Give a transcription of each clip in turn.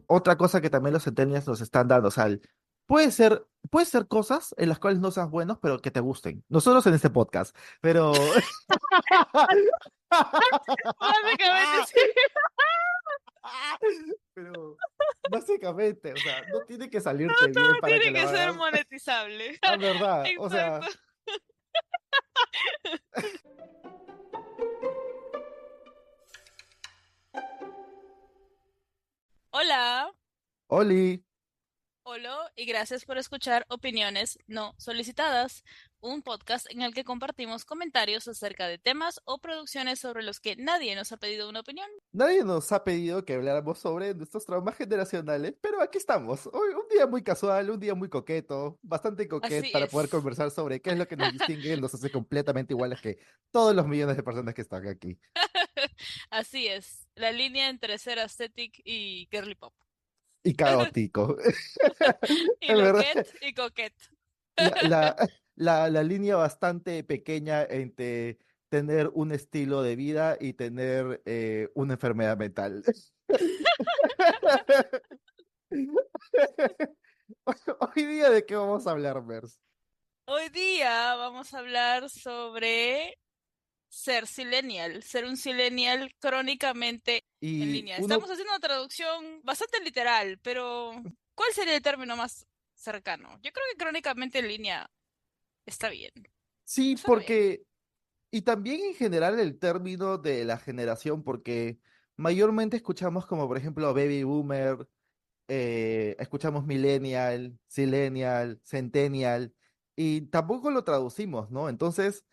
Otra cosa que también los centennials nos están dando, o sea, puede ser cosas en las cuales no seas buenos, pero que te gusten. Nosotros en este podcast, pero Básicamente sí. pero básicamente, o sea, no tiene que No salirte bien todo para que tiene lo que ser hagas. monetizable. La verdad, o Exacto. sea, Hola, Oli. hola y gracias por escuchar Opiniones No Solicitadas, un podcast en el que compartimos comentarios acerca de temas o producciones sobre los que nadie nos ha pedido una opinión. Nadie nos ha pedido que habláramos sobre nuestros traumas generacionales, pero aquí estamos. Hoy un día muy casual, un día muy coqueto, bastante coquet Así para poder es, conversar sobre qué es lo que nos distingue y nos hace completamente iguales que todos los millones de personas que están aquí. así es, la línea entre ser aesthetic y girly pop. Y caótico. Y En verdad, loquet y coquet. la, la, la línea bastante pequeña entre tener un estilo de vida y tener una enfermedad mental. Hoy día, ¿de qué vamos a hablar, Mers? Hoy día vamos a hablar sobre ser silenial, ser un silenial crónicamente en Y línea. uno, Estamos haciendo una traducción bastante literal, pero ¿cuál sería el término más cercano? Yo creo que crónicamente en línea está bien. sí, Suena bien. porque, y también en general el término de la generación, porque mayormente escuchamos como, por ejemplo, baby boomer, escuchamos millennial, silenial, centennial, y tampoco lo traducimos, ¿no? Entonces,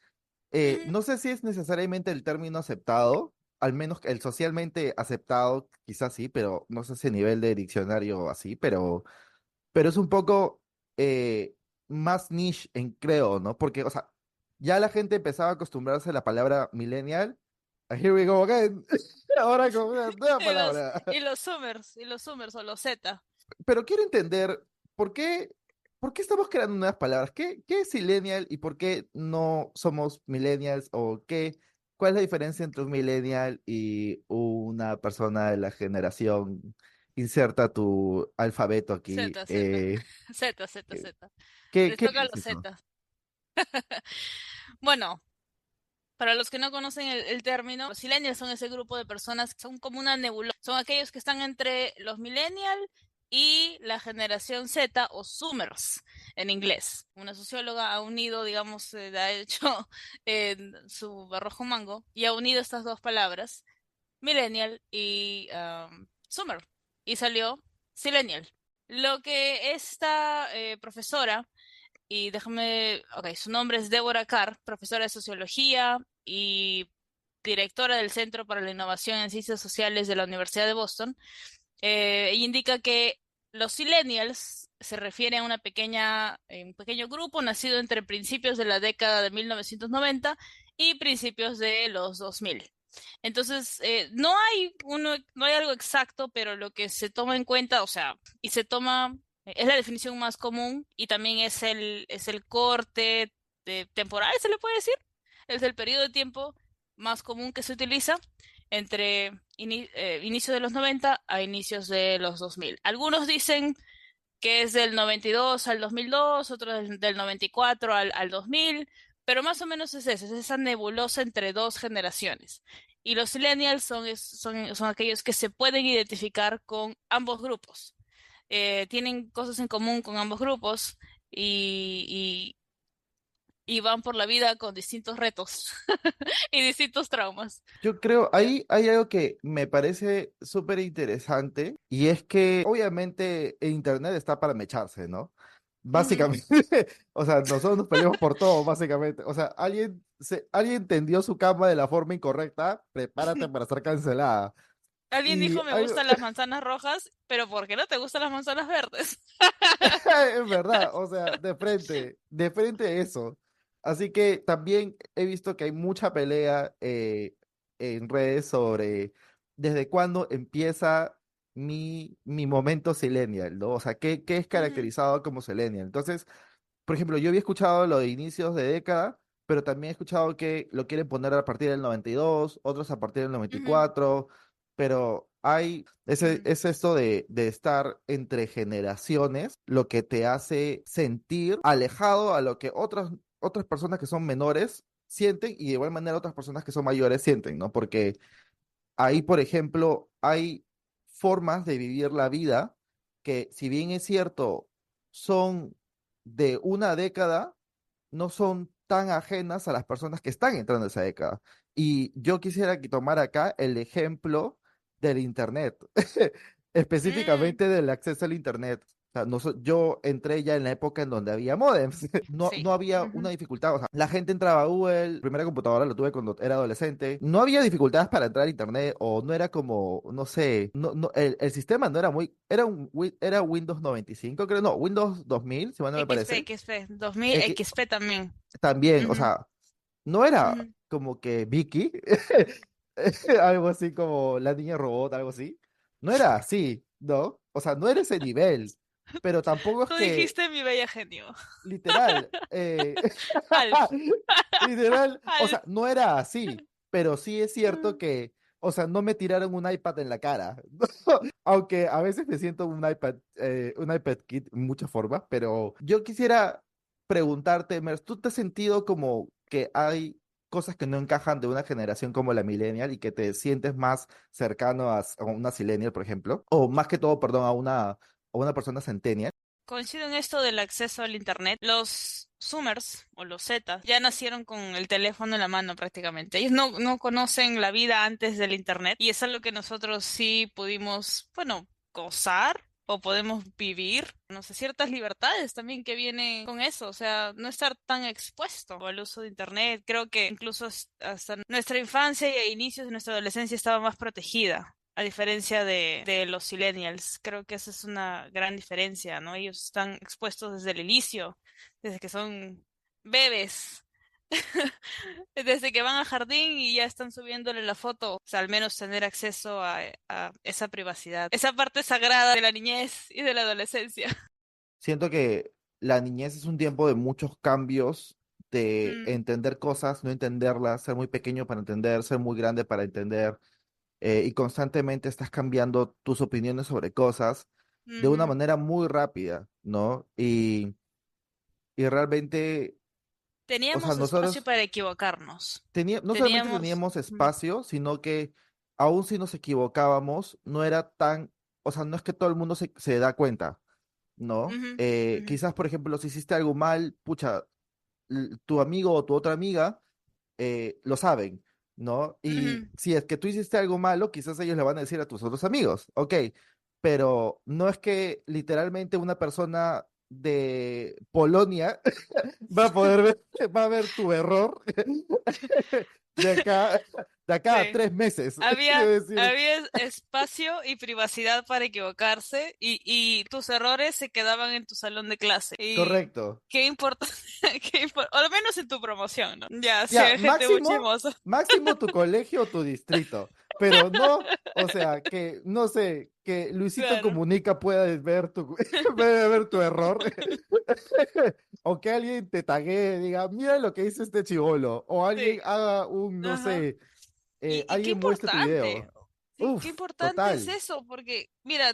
Ujú. no sé si es necesariamente el término aceptado, al menos el socialmente aceptado, quizás sí, pero no sé si a nivel de diccionario así, pero es un poco más niche en creo, ¿no? Porque, o sea, ya la gente empezaba a acostumbrarse a la palabra millennial. Here we go again. Ahora con una nueva Y los, palabra. y los zoomers o los Z. Pero quiero entender por qué estamos creando nuevas palabras. ¿Qué es millennial y por qué no somos millennials? ¿O cuál es la diferencia entre un millennial y una persona de la generación? Inserta tu alfabeto aquí. Z, Z. Z, Z, ¿Qué, Z. qué Les toca es los eso? Z. Bueno, para los que no conocen el término, los millennials son ese grupo de personas que son como una nebulosa. Son aquellos que están entre los millennials y la generación Z o Zoomers en inglés. Una socióloga ha unido, digamos, ha hecho su arrojo mango y ha unido estas dos palabras, millennial y Zoomer, y salió Silenial. Lo que esta profesora y déjame, ok, su nombre es Débora Carr, profesora de sociología y directora del Centro para la Innovación en Ciencias Sociales de la Universidad de Boston. Ella indica que los Sillennials se refiere a un pequeño grupo nacido entre principios de la década de 1990 y principios de los 2000. Entonces, no hay algo exacto, pero lo que se toma en cuenta, o sea, y se toma, es la definición más común y también es el corte temporal, se le puede decir, es el periodo de tiempo más común que se utiliza entre inicios de los 90 a inicios de los 2000. Algunos dicen que es del 92 al 2002, otros del 94 al 2000, pero más o menos es eso, es esa nebulosa entre dos generaciones. Y los millennials son aquellos que se pueden identificar con ambos grupos. Tienen cosas en común con ambos grupos y, y van por la vida con distintos retos y distintos traumas. Yo creo, Ya. ahí hay algo que me parece súper interesante y es que obviamente el Internet está para mecharse, ¿no? Ujú. Básicamente, o sea, nosotros nos peleamos por todo, básicamente. O sea, alguien tendió su cama de la forma incorrecta, prepárate para ser cancelada. Alguien Y dijo me algo, gustan las manzanas rojas, pero ¿por qué no te gustan las manzanas verdes? es verdad, o sea, de frente eso. Así que también he visto que hay mucha pelea en redes sobre desde cuándo empieza mi momento silenial, ¿no? O sea, ¿qué es Ujú, caracterizado como silenial? Entonces, por ejemplo, yo había escuchado lo de inicios de década, pero también he escuchado que lo quieren poner a partir del 92, otros a partir del noventa y Ujú, cuatro, pero mm, es esto de estar entre generaciones, lo que te hace sentir alejado a lo que otras personas que son menores sienten y de igual manera otras personas que son mayores sienten, ¿no? Porque ahí, por ejemplo, hay formas de vivir la vida que, si bien es cierto, son de una década, no son tan ajenas a las personas que están entrando en esa década. Y yo quisiera tomar acá el ejemplo del Internet, mm, específicamente del acceso al Internet. O sea, yo entré ya en la época en donde había modems, no, sí. no había una Ujú. dificultad. O sea, la gente entraba a Google, la primera computadora lo tuve cuando era adolescente, no había dificultades para entrar a Internet o no era como, no sé, el sistema no era muy, era Windows 95, creo, no, Windows 2000, si mal no me XP, parece. XP, 2000, XP también. También, o Ujú, sea, no era ujú. como que Vicky, algo así como la niña robot, algo así. No era así, ¿no? O sea, no era ese nivel, pero tampoco es Tú que, dijiste mi bella genio. literal, Alf. literal, o Alf. sea, no era así, pero sí es cierto Mm. que, o sea, no me tiraron un iPad en la cara, aunque a veces me siento un iPad Kid en muchas formas, pero yo quisiera preguntarte, Mers, ¿tú te has sentido como que hay cosas que no encajan de una generación como la millennial y que te sientes más cercano a una sillennial, por ejemplo? O más que todo, perdón, a una persona centennial. Coincido en esto del acceso al internet. Los Zoomers o los Z ya nacieron con el teléfono en la mano prácticamente. Ellos no conocen la vida antes del internet y es algo que nosotros sí pudimos, bueno, gozar o podemos vivir, no sé, ciertas libertades también que vienen con eso, o sea, no estar tan expuesto al uso de internet. Creo que incluso hasta nuestra infancia y a inicios de nuestra adolescencia estaba más protegida. A diferencia de los millennials, creo que esa es una gran diferencia, ¿no? Ellos están expuestos desde el inicio, desde que son bebés, desde que van al jardín y ya están subiéndole la foto, o sea, al menos tener acceso a esa privacidad, esa parte sagrada de la niñez y de la adolescencia. Siento que la niñez es un tiempo de muchos cambios, de Mm, entender cosas, no entenderlas, ser muy pequeño para entender, ser muy grande para entender, y constantemente estás cambiando tus opiniones sobre cosas de una ujú. manera muy rápida, ¿no? Y realmente, o sea, Teníamos espacio nosotros para equivocarnos. no solamente Teníamos... teníamos Mm, espacio, sino que aun si nos equivocábamos, no era tan, o sea, no es que todo el mundo se da cuenta, ¿no? ujú, ujú, Quizás, por ejemplo, si hiciste algo mal, pucha, tu amigo o tu otra amiga lo saben, ¿no? Y ujú. si es que tú hiciste algo malo, quizás ellos le van a decir a tus otros amigos, ok, pero no es que literalmente una persona de Polonia va a ver tu error de acá, de acá a Sí. 3 meses. Había, Es decir, había espacio y privacidad para equivocarse y tus errores se quedaban en tu salón de clase. Y correcto. qué importa, o al menos en tu promoción, ¿no? Ya, si Ya, hay gente muy máximo, chismosa. máximo tu colegio o tu distrito, pero no, o sea, que, no sé, que Luisito Claro, Comunica pueda ver puede ver tu error, o que alguien te taguee, diga, mira lo que hizo este chivolo, o alguien sí. haga un, no Ajá. sé, Y qué alguien muestre tu importante, video. sí, qué Uf, importante es total, eso, porque mira,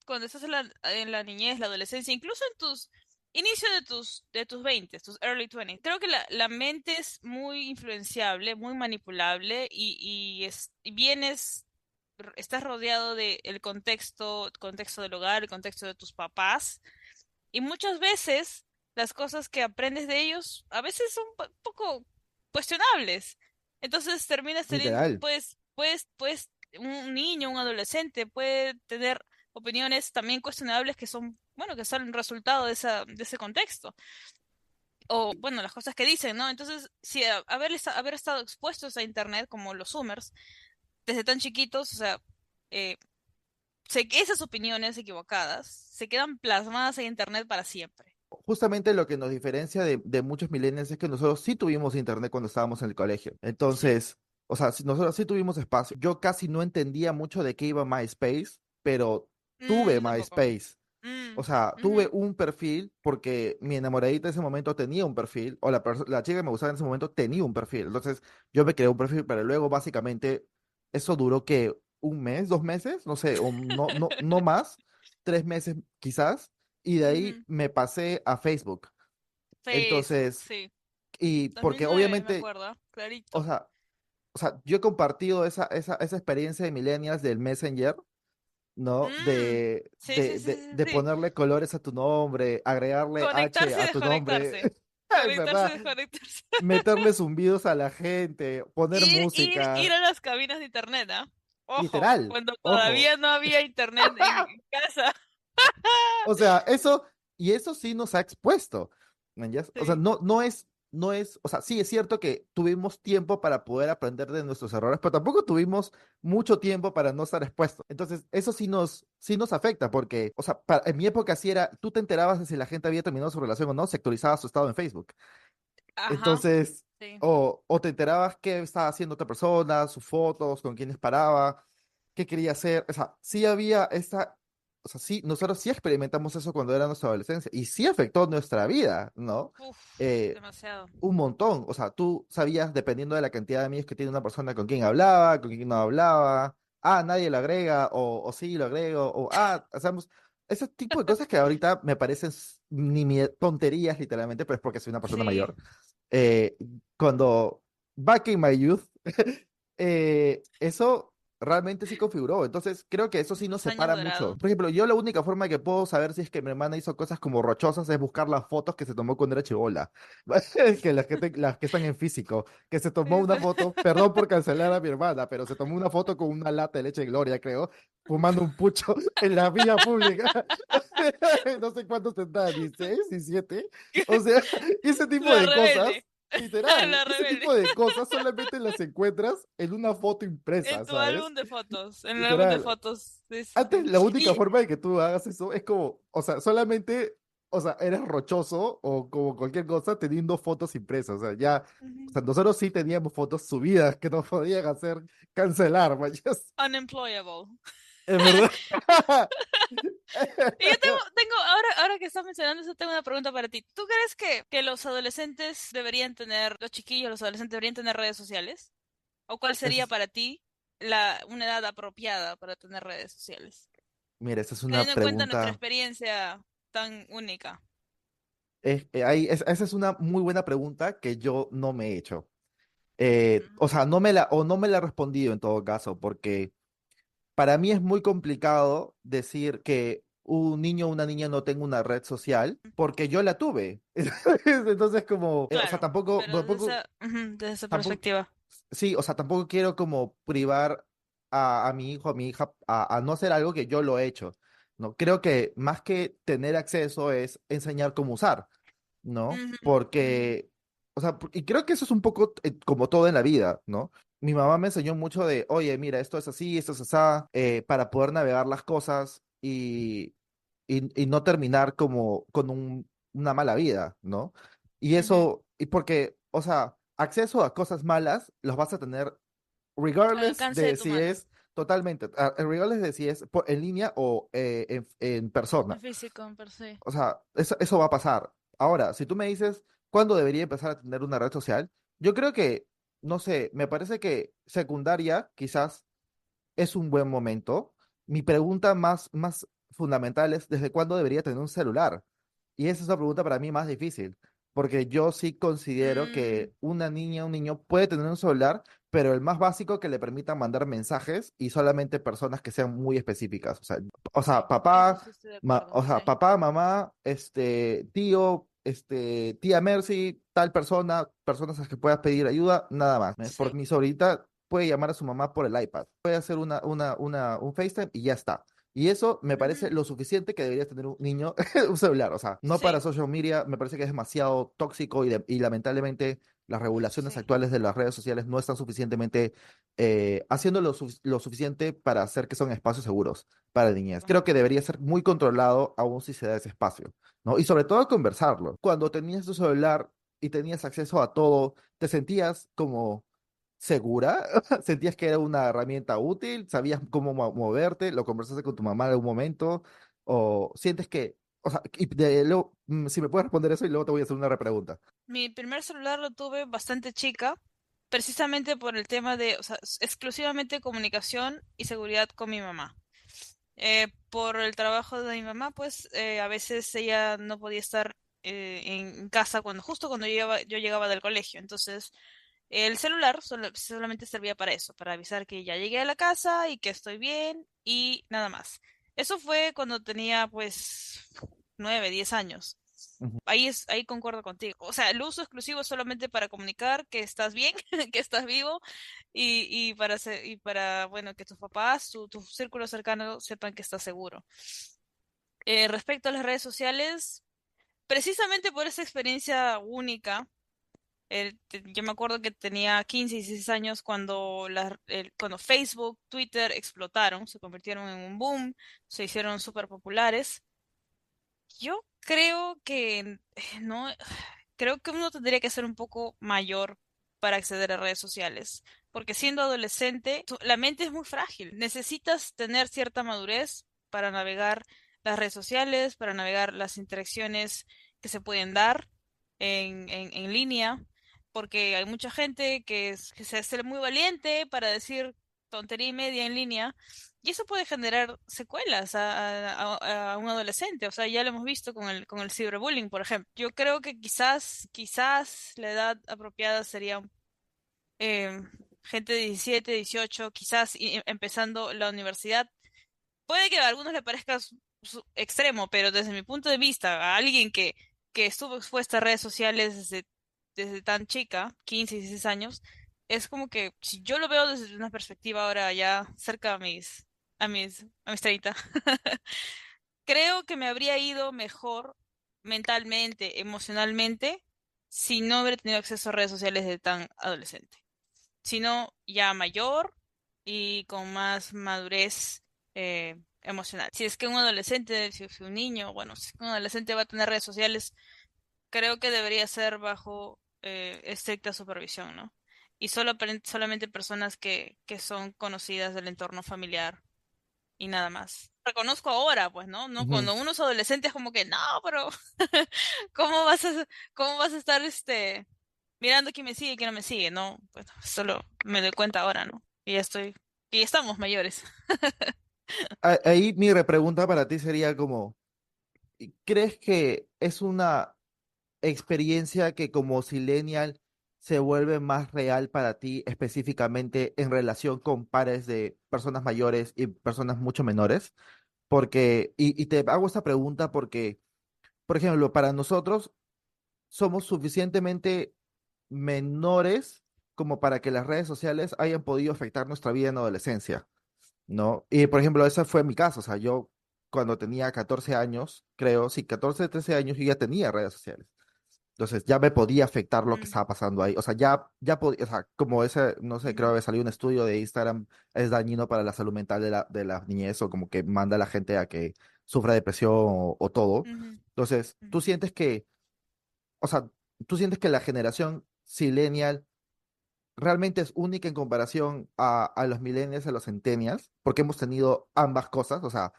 cuando estás en la niñez, la adolescencia, incluso en tus inicios de tus 20, tus early 20, creo que la mente es muy influenciable, muy manipulable y estás rodeado del contexto del hogar, el contexto de tus papás, y muchas veces las cosas que aprendes de ellos a veces son un poco cuestionables. Entonces terminas teniendo, literal. un niño, un adolescente puede tener opiniones también cuestionables que son, bueno, que son el resultado de ese contexto. O, bueno, las cosas que dicen, ¿no? Entonces, si haber estado expuestos a Internet como los Zoomers, desde tan chiquitos, o sea, eh, esas opiniones equivocadas se quedan plasmadas en Internet para siempre. Justamente lo que nos diferencia de muchos millennials es que nosotros sí tuvimos internet cuando estábamos en el colegio. Sí. Entonces, o sea, nosotros sí tuvimos espacio. Yo casi no entendía mucho de qué iba MySpace, pero tuve Tampoco. MySpace. O Mm, sea, tuve ujú, un perfil porque mi enamoradita en ese momento tenía un perfil, o la chica que me gustaba en ese momento tenía un perfil. Entonces, yo me creé un perfil, pero luego básicamente eso duró que un mes, 2 meses, no sé, o no más, 3 meses quizás, y de ahí ujú. me pasé a Facebook. Facebook, Entonces, sí. y porque 2009, me obviamente, acuerdo, o clarito. sea, o sea, yo he compartido esa experiencia de millennials del Messenger, ¿no? Mm, sí, sí, sí, sí, De sí. ponerle colores a tu nombre, agregarle H Conectarse y a tu nombre, desconectarse. en Conectarse y verdad, desconectarse. meterle zumbidos a la gente, poner Ir música, a las cabinas de internet, ¿ah? Ojo, literal, cuando ojo. todavía no había internet en casa. O sea, y eso sí nos ha expuesto. ¿Man entiendes? O sea, Sí. o sea, sí es cierto que tuvimos tiempo para poder aprender de nuestros errores, pero tampoco tuvimos mucho tiempo para no estar expuestos. Entonces, eso sí nos afecta, porque, o sea, en mi época sí era, tú te enterabas de si la gente había terminado su relación o no, se actualizaba su estado en Facebook. Ajá, Entonces, sí. o te enterabas qué estaba haciendo otra persona, sus fotos, con quiénes paraba, qué quería hacer. O sea, sí había o sea, sí, nosotros sí experimentamos eso cuando era nuestra adolescencia y sí afectó nuestra vida, ¿no? Uf, Eh, demasiado. un montón. O sea, tú sabías, dependiendo de la cantidad de amigos que tiene una persona, con quién hablaba, con quién no hablaba. Ah, nadie lo agrega, o sí lo agrego, o hacemos. Ese tipo de cosas que ahorita me parecen tonterías, literalmente, pero es porque soy una persona Sí, mayor eh, cuando back in my youth, eso realmente sí configuró. Entonces, creo que eso sí nos los años separa mucho. dorados. Por ejemplo, yo la única forma que puedo saber si es que mi hermana hizo cosas como rochosas es buscar las fotos que se tomó cuando era chibola. Que las que están en físico. Que se tomó una foto, perdón por cancelar a mi hermana, pero se tomó una foto con una lata de leche de Gloria, creo, fumando un pucho en la vía pública. No sé cuántos tendrá, 16, 17. O sea, ese tipo La de cosas. rebelde. Literal, La ese rebelde. tipo de cosas solamente las encuentras en una foto En impresa, tu ¿sabes? álbum de fotos. En el álbum de Literal. fotos. Sí, sí, Antes sí. la única Y forma de que tú hagas eso es como, o sea, solamente, o sea, eres rochoso o como cualquier cosa teniendo fotos impresas, o sea, ya, o ujú, sea, nosotros sí teníamos fotos subidas que nos podían hacer cancelar, mayas. unemployable. Es verdad. Y yo ahora que estás mencionando eso, tengo una pregunta para ti. ¿Tú crees que los adolescentes deberían tener, los chiquillos, los adolescentes deberían tener redes sociales? ¿O cuál sería Es- para ti una edad apropiada para tener redes sociales? Mira, esa es una Teniendo en cuenta nuestra pregunta. experiencia tan única. Esa es una muy buena pregunta que yo no me he hecho. Ujú, O sea, no me la he respondido en todo caso, porque para mí es muy complicado decir que un niño o una niña no tenga una red social, porque yo la tuve. Entonces, como, o sea, claro, pero desde esa tampoco, perspectiva. sí, o sea, tampoco quiero como privar a mi hijo, a mi hija, a no hacer algo que yo lo he hecho. No, creo que más que tener acceso es enseñar cómo usar. ¿No? Ujú, ujú, Porque, o sea, y creo que eso es un poco como todo en la vida, ¿no? Mi mamá me enseñó mucho de, oye, mira, esto es así, esto es así, para poder navegar las cosas y no terminar como con una mala vida, ¿no? Y ujú. eso, y porque, o sea, acceso a cosas malas los vas a tener Al regardless alcance de de tu si mano. es totalmente, regardless de si es en línea o en En persona. físico, per se. O sea, eso va a pasar. Ahora, si tú me dices cuándo debería empezar a tener una red social, yo creo que, no sé, me parece que secundaria quizás es un buen momento. Mi pregunta más fundamental es, ¿desde cuándo debería tener un celular? Y esa es la pregunta para mí más difícil, porque yo sí considero Mm, que una niña, un niño puede tener un celular, pero el más básico que le permita mandar mensajes y solamente personas que sean muy específicas. O sea, sí, eso papá, sí estoy de acuerdo, o sea, sí. papá, mamá, tío, tía Mercy, tal persona, personas a las que puedas pedir ayuda, nada más. ¿Eh? Sí. Porque mi sobrinita puede llamar a su mamá por el iPad, puede hacer un FaceTime y ya está. Y eso me parece Ujú, lo suficiente que debería tener un niño un celular. O sea, no para sí, social media, me parece que es demasiado tóxico y lamentablemente las regulaciones sí. actuales de las redes sociales no están suficientemente haciendo lo suficiente para hacer que son espacios seguros para niñas. Creo que debería ser muy controlado aún si se da ese espacio, ¿no? Y sobre todo conversarlo. Cuando tenías tu celular y tenías acceso a todo, te sentías como segura, sentías que era una herramienta útil, sabías cómo moverte, lo conversaste con tu mamá en algún momento, ¿O sientes que, o sea, si me puedes responder eso y luego te voy a hacer una repregunta? Mi primer celular lo tuve bastante chica, precisamente por el tema de, o sea, exclusivamente comunicación y seguridad con mi mamá. Por el trabajo de mi mamá, pues a veces ella no podía estar en casa justo cuando yo llegaba del colegio. Entonces, el celular solamente servía para eso, para avisar que ya llegué a la casa y que estoy bien y nada más. Eso fue cuando tenía pues 9, 10 años. Ujú. Ahí concuerdo contigo. O sea, el uso exclusivo es solamente para comunicar que estás bien, que estás vivo y para, bueno, que tus papás, tu círculo cercano sepan que estás seguro. Respecto a las redes sociales, precisamente por esa experiencia única, yo me acuerdo que tenía 15 y 16 años cuando, cuando Facebook, Twitter explotaron, se convirtieron en un boom, se hicieron súper populares. Yo creo que no, creo que uno tendría que ser un poco mayor para acceder a redes sociales, porque siendo adolescente, la mente es muy frágil. Necesitas tener cierta madurez para navegar las redes sociales, para navegar las interacciones que se pueden dar en línea, porque hay mucha gente que se hace muy valiente para decir tontería y media en línea. Y eso puede generar secuelas a un adolescente. O sea, ya lo hemos visto con el ciberbullying, por ejemplo. Yo creo que quizás la edad apropiada sería eh, gente de 17, 18, quizás empezando la universidad. Puede que a algunos le parezca extremo, pero desde mi punto de vista, a alguien que estuvo expuesta a redes sociales desde tan chica, 15, 16 años, es como que si yo lo veo desde una perspectiva ahora ya cerca a mis 30, creo que me habría ido mejor mentalmente, emocionalmente, si no hubiera tenido acceso a redes sociales de tan adolescente, sino ya mayor y con más madurez emocional. Si es que un adolescente, si es un niño, bueno, si es que un adolescente va a tener redes sociales, creo que debería ser bajo estricta supervisión, ¿no? Y solamente personas que son conocidas del entorno familiar y nada más. Reconozco ahora, pues, ¿no? No, Ujú. cuando uno es adolescente es como que, no, pero ¿cómo vas a, cómo vas a estar mirando quién me sigue y quién no me sigue? No, pues solo me doy cuenta ahora, ¿no? Y ya estamos mayores. Ahí mi repregunta para ti sería como, ¿crees que es una experiencia que como Silenial se vuelve más real para ti específicamente en relación con pares de personas mayores y personas mucho menores? Porque, y te hago esta pregunta porque, por ejemplo, para nosotros somos suficientemente menores como para que las redes sociales hayan podido afectar nuestra vida en adolescencia, ¿no? Y por ejemplo, ese fue mi caso, o sea, yo cuando tenía 14 años, creo, sí, 14 13 años, yo ya tenía redes sociales. Entonces ya me podía afectar lo que Mm, estaba pasando ahí. O sea, ya podía, o sea, como ese, no sé, creo ujú, que salió un estudio de Instagram, es dañino para la salud mental de la niñez o como que manda a la gente a que sufra depresión o todo. ujú, Entonces, ujú. tú sientes que, o sea, tú sientes que la generación millennial realmente es única en comparación a los millennials y a los centennials, porque hemos tenido ambas cosas, o sea,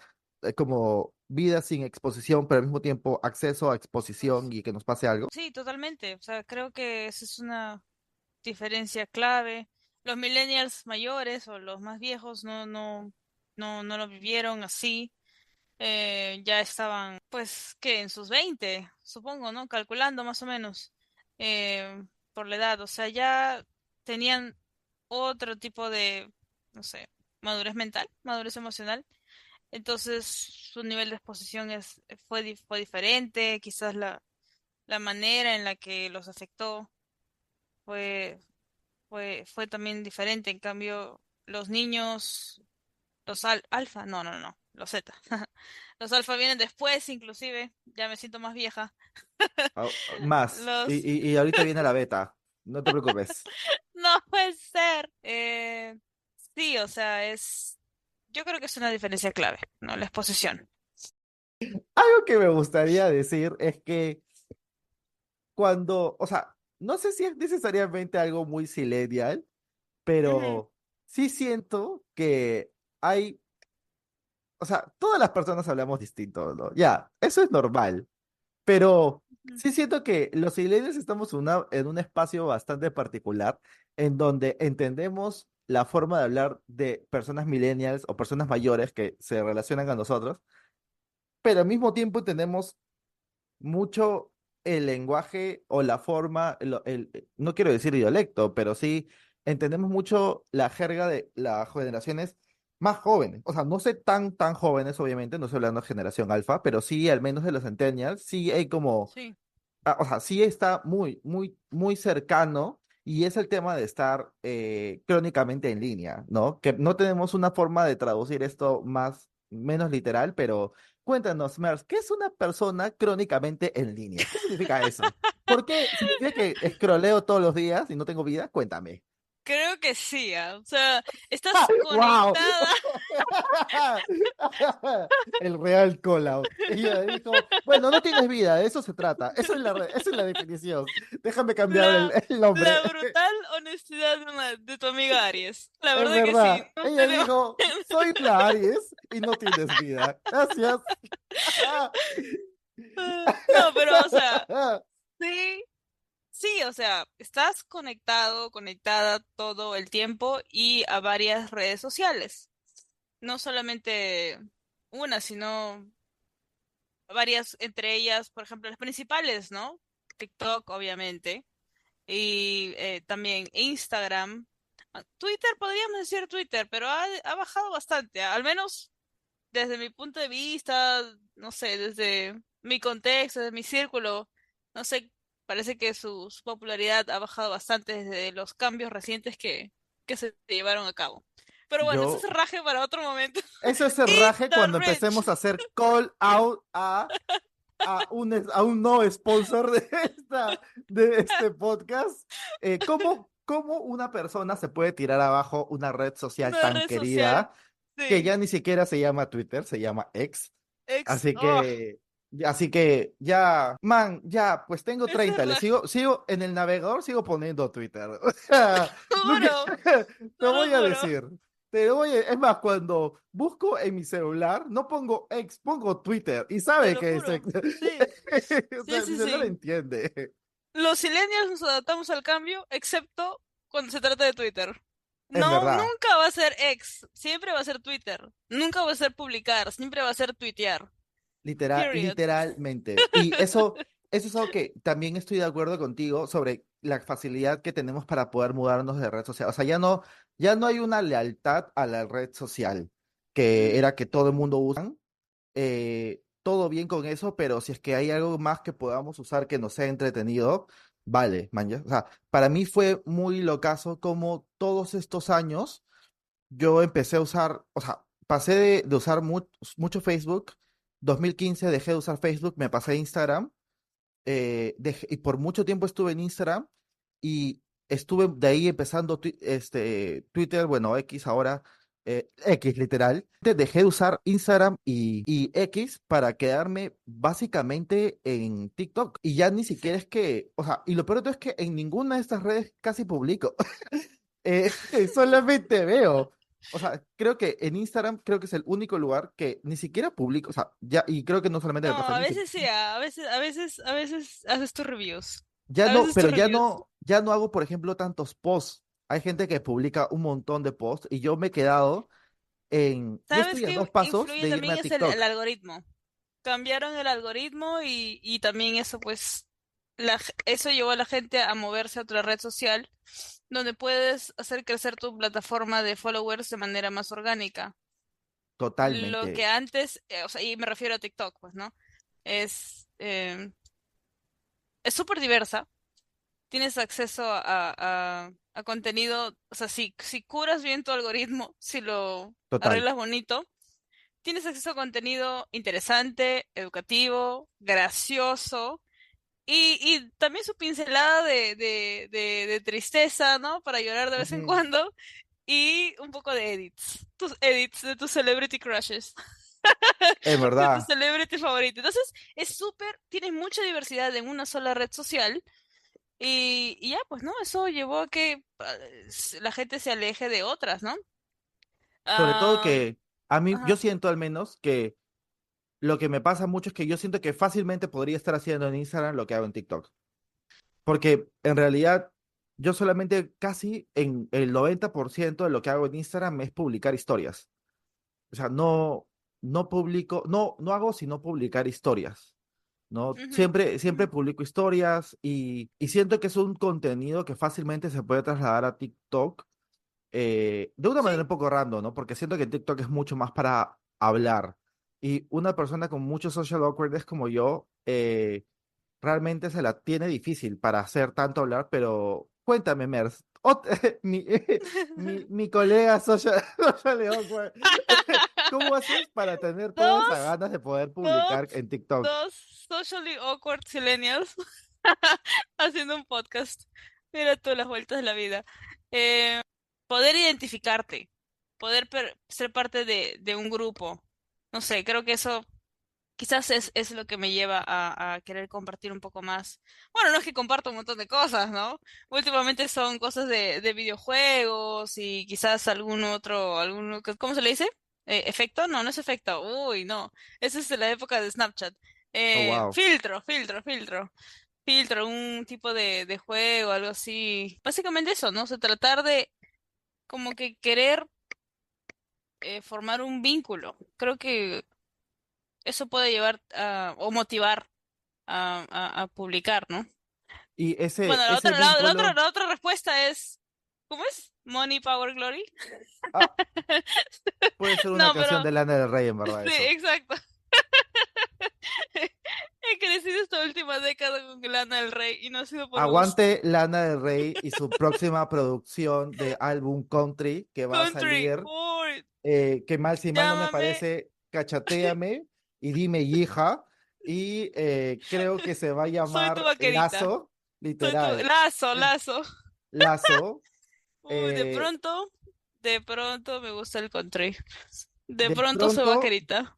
como vida sin exposición, pero al mismo tiempo acceso a exposición Pues y que nos pase algo. sí, totalmente. O sea, creo que esa es una diferencia clave. Los millennials mayores o los más viejos no lo vivieron así. Ya estaban, pues, que en sus 20 supongo, ¿no? Calculando más o menos por la edad. O sea, ya tenían otro tipo de, no sé, madurez mental, madurez emocional. Entonces, su nivel de exposición fue diferente. Quizás la manera en la que los afectó fue, fue también diferente. En cambio, los niños, los alfa, no, los zeta. Los alfa vienen después, inclusive, ya me siento más vieja. Más. Los, Y ahorita viene la beta. No te preocupes. no puede ser. Sí, o sea, yo creo que es una diferencia clave, ¿no? La exposición. Algo que me gustaría decir es que cuando, o sea, no sé si es necesariamente algo muy millennial, Ujú, pero sí siento que hay, o sea, todas las personas hablamos distinto, ¿no? Ya, eso es normal. Pero Ujú. sí siento que los millennials estamos en un espacio bastante particular en donde entendemos la forma de hablar de personas millennials o personas mayores que se relacionan a nosotros, pero al mismo tiempo entendemos mucho el lenguaje o la forma, no quiero decir dialecto, pero sí entendemos mucho la jerga de las generaciones más jóvenes. O sea, no sé tan jóvenes, obviamente, no estoy hablando de generación alfa, pero sí, al menos de los centennials, sí hay como Sí. o sea, sí está muy cercano y es el tema de estar crónicamente en línea, ¿no? Que no tenemos una forma de traducir esto menos literal, pero cuéntanos, Mers, ¿qué es una persona crónicamente en línea? ¿Qué significa eso? ¿Por qué significa que escroleo todos los días y no tengo vida? Cuéntame. Creo que sí, ¿ah? O sea, estás ¡Wow! conectada. El real call out. Ella dijo, bueno, no tienes vida, de eso se trata. Esa es la definición. Déjame cambiar La, el nombre. la brutal honestidad de tu amiga Aries. La Es verdad que sí. verdad. No Ella tenemos. dijo, soy la Aries y no tienes vida. Gracias. No, pero, o sea, sí, sí, o sea, estás conectado, conectada todo el tiempo y a varias redes sociales. No solamente una, sino varias, entre ellas, por ejemplo, las principales, ¿no? TikTok, obviamente, y también Instagram. Twitter, podríamos decir Twitter, pero ha bajado bastante, al menos desde mi punto de vista, no sé, desde mi contexto, desde mi círculo, no sé, parece que su popularidad ha bajado bastante desde los cambios recientes que se llevaron a cabo. Pero bueno, ese es Yo, raje para otro momento. eso es Eat cerraje the cuando rich. empecemos a hacer call out a un no sponsor de este podcast. ¿Cómo una persona se puede tirar abajo una red social Una tan red social. querida que Sí. ya ni siquiera se llama Twitter, se llama X? Ex. Así Oh, que, así que ya, man, ya, pues tengo ese 30 le raje. sigo en el navegador, sigo poniendo Twitter. O sea, no que- Juro, te te lo voy a juro. decir, es más, cuando busco en mi celular, no pongo X, pongo Twitter y Te sabe lo que es juro. X. Sí. O Sí, sea, mi sí, celular sí. entiende. Los millennials nos adaptamos al cambio, excepto cuando se trata de Twitter. En No, verdad. nunca va a ser ex, siempre va a ser Twitter. Nunca va a ser publicar, siempre va a ser tuitear. Period. Literalmente. Y eso es algo que también estoy de acuerdo contigo sobre la facilidad que tenemos para poder mudarnos de red social. O sea, ya no hay una lealtad a la red social, que Ujú. era que todo el mundo usa. Todo bien con eso, pero si es que hay algo más que podamos usar que nos sea entretenido, vale, man, ya. O sea, para mí fue muy locazo como todos estos años yo empecé a usar, o sea, pasé de usar mucho Facebook. 2015 dejé de usar Facebook, me pasé a Instagram. Y por mucho tiempo estuve en Instagram y estuve de ahí empezando Twitter, bueno, X ahora, X literal. Dejé de usar Instagram y X para quedarme básicamente en TikTok. Y ya ni Sí. siquiera es que, o sea, y lo peor de todo es que en ninguna de estas redes casi publico. Solamente veo. O sea, creo que en Instagram creo que es el único lugar que ni siquiera publico, o sea, ya, y creo que no solamente me No, pasa a a mí, veces sí, a veces haces tus reviews. ya A no, veces pero tus reviews. ya no hago, por ejemplo, tantos posts. Hay gente que publica un montón de posts y yo me he quedado yo ¿Sabes estoy a qué dos pasos influye de irme también? a Es el TikTok, algoritmo. Cambiaron el algoritmo y también eso, pues, eso llevó a la gente a moverse a otra red social donde puedes hacer crecer tu plataforma de followers de manera más orgánica. Lo que totalmente, antes, o sea, y me refiero a TikTok, pues, ¿no? Es, es súper diversa. Tienes acceso a contenido, o sea, si curas bien tu algoritmo, si lo total. arreglas bonito, tienes acceso a contenido interesante, educativo, gracioso y también su pincelada de tristeza, ¿no? Para llorar de vez en Ujú. cuando y un poco de edits, tus edits de tus celebrity crushes, Es de tu verdad. celebrity favorito. Entonces, es súper, tienes mucha diversidad en una sola red social y ya, pues, ¿no? Eso llevó a que la gente se aleje de otras, ¿no? Sobre todo Ah, que A mí, yo Ajá, siento al menos que lo que me pasa mucho es que yo siento que fácilmente podría estar haciendo en Instagram lo que hago en TikTok. Porque en realidad yo solamente casi en el 90% de lo que hago en Instagram es publicar historias. O sea, no publico, no hago sino publicar historias, ¿no? ujú, Siempre ujú. publico historias y siento que es un contenido que fácilmente se puede trasladar a TikTok de una manera Sí, un poco random, ¿no? Porque siento que TikTok es mucho más para hablar. Y una persona con mucho social awkwardness como yo, realmente se la tiene difícil para hacer tanto hablar, pero cuéntame, Mers, mi, mi colega social awkward, ¿cómo haces para tener todas esas dos, ganas de poder dos, publicar en TikTok? dos socially awkward millennials haciendo un podcast. Mira tú las vueltas de la vida. Eh, Poder identificarte, poder ser parte de un grupo. No sé, creo que eso quizás es lo que me lleva a querer compartir un poco más. Bueno, no es que comparto un montón de cosas, ¿no? Últimamente son cosas de videojuegos y quizás algún otro, ¿cómo se le dice? ¿Efecto? No, no es efecto. Uy, no. Esa es de la época de Snapchat. Oh, wow. Filtro, un tipo de juego, algo así. Básicamente eso, ¿no? O sea, tratar de como que querer formar un vínculo. Creo que eso puede llevar o motivar a publicar, ¿no? Y Bueno, ese vínculo, la otra respuesta es, ¿cómo es? Money, Power, Glory. ah, puede ser una No, canción pero de Lana del Rey, en verdad, sí, eso. exacto. He crecido esta última década con Lana del Rey y no ha sido por gusto. Aguante Lana del Rey y su próxima producción de álbum country que va a Country, salir, uy, que mal si mal no me llámame, parece, Cachatéame y Dime Hija, y creo que se va a soy tu llamar vaquerita, Lazo, soy tu literal, lazo, lazo. Lazo, Uy, eh, de pronto me gusta el country. De de pronto soy pronto, vaquerita.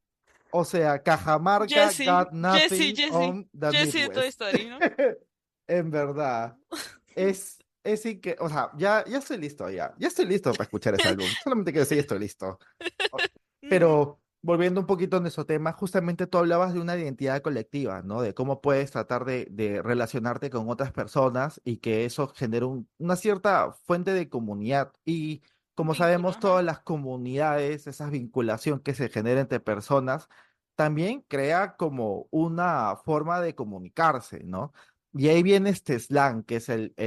o sea, Cajamarca got nothing Jesse, on the Jesse de Toy Midwest. Story, ¿no? En verdad. Es que, o sea, ya estoy listo, ya estoy listo para escuchar ese álbum. Solamente quiero decir, estoy listo. O- Ujú, Pero volviendo un poquito a nuestro tema, justamente tú hablabas de una identidad colectiva, ¿no? De cómo puedes tratar de relacionarte con otras personas y que eso genere una cierta fuente de comunidad. Y un como vínculo, sabemos, ajá. todas las comunidades, esa vinculación que se genera entre personas, también crea como una forma de comunicarse, ¿no? Y ahí viene este slang, que es el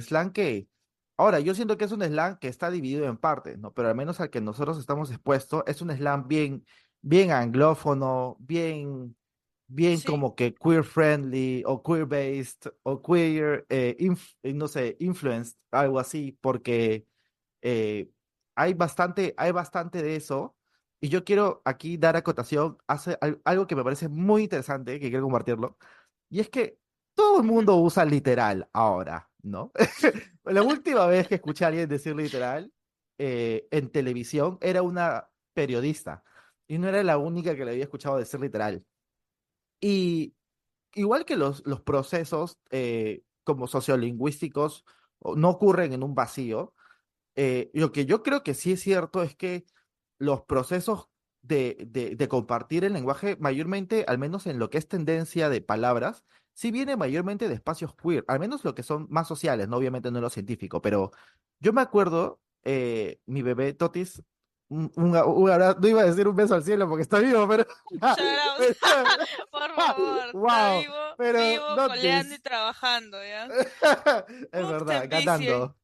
slang que, ahora, yo siento que es un slang que está dividido en partes, ¿no? Pero al menos al que nosotros estamos expuestos, es un slang bien anglófono, bien Sí, como que queer friendly o queer based o queer, no sé, influenced, algo así, porque eh, hay bastante de eso. Y yo quiero aquí dar acotación, hace algo que me parece muy interesante, que quiero compartirlo y es que todo el ujú, mundo usa literal ahora, ¿no? La última vez que escuché a alguien decir literal en televisión era una periodista y no era la única que le había escuchado decir literal. Y igual que los procesos como sociolingüísticos no ocurren en un vacío, lo que yo creo que sí es cierto es que los procesos de compartir el lenguaje, mayormente, al menos en lo que es tendencia de palabras, sí viene mayormente de espacios queer, al menos lo que son más sociales, ¿no? Obviamente no lo científico, pero yo me acuerdo, mi bebé Totis, no iba a decir un beso al cielo porque está vivo, pero, shout out. Por favor, está wow, vivo, pero vivo, not coleando y this. trabajando, ¿ya? Es Booked verdad, and busy. ganando.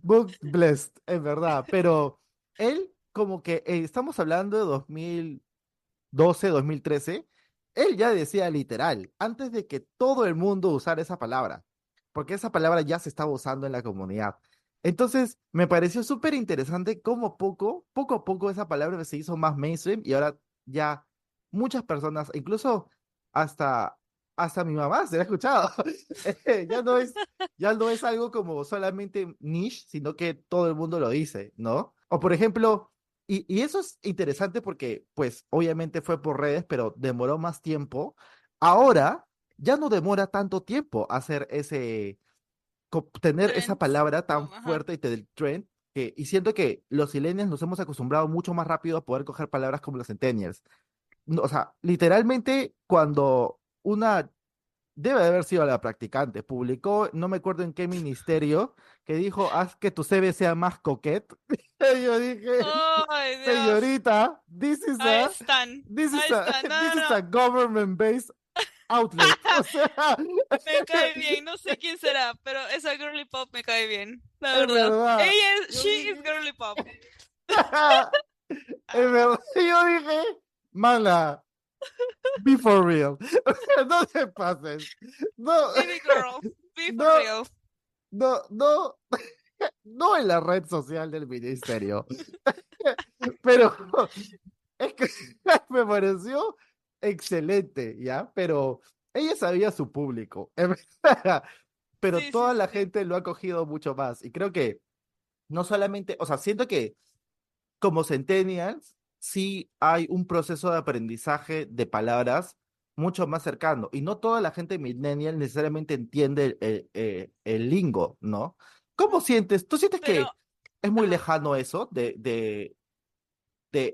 Book blessed, es verdad. Pero él, como que estamos hablando de 2012, 2013, él ya decía literal, antes de que todo el mundo usara esa palabra, porque esa palabra ya se estaba usando en la comunidad. Entonces, me pareció súper interesante cómo poco a poco esa palabra se hizo más mainstream y ahora ya muchas personas, incluso hasta, hasta mi mamá se la ha escuchado. Ya ya no es algo como solamente niche, sino que todo el mundo lo dice, ¿no? O por ejemplo, y eso es interesante porque, pues, obviamente fue por redes, pero demoró más tiempo. Ahora ya no demora tanto tiempo hacer tener esa Trends. palabra tan Ajá. fuerte y del trend. y siento que los millennials nos hemos acostumbrado mucho más rápido a poder coger palabras como los centennials. No, o sea, literalmente cuando una debe de haber sido la practicante. Publicó, no me acuerdo en qué ministerio, que dijo, haz que tu CV sea más coquette. Y yo dije, ¡Ay, Dios! señorita, Ahí están. Ahí están. No, this no, is no. a government-based outlet. O sea, Me cae bien. No sé quién será, pero esa girly pop me cae bien. La es verdad. verdad. Ella es, Yo she is dije, girly pop. es verdad. Yo dije, mana, be for real. O sea, no te pases. No, Baby girl. Be for no, real. no, no en la red social del ministerio. Pero es que me pareció excelente, ¿ya? Pero ella sabía su público, en verdad. Pero Sí, sí, toda sí, la sí. gente lo ha cogido mucho más. Y creo que no solamente, o sea, siento que como centennials sí hay un proceso de aprendizaje de palabras mucho más cercano. Y no toda la gente millennial necesariamente entiende el lingo, ¿no? ¿Cómo sientes? ¿Tú sientes Pero, que es muy ajá. lejano eso de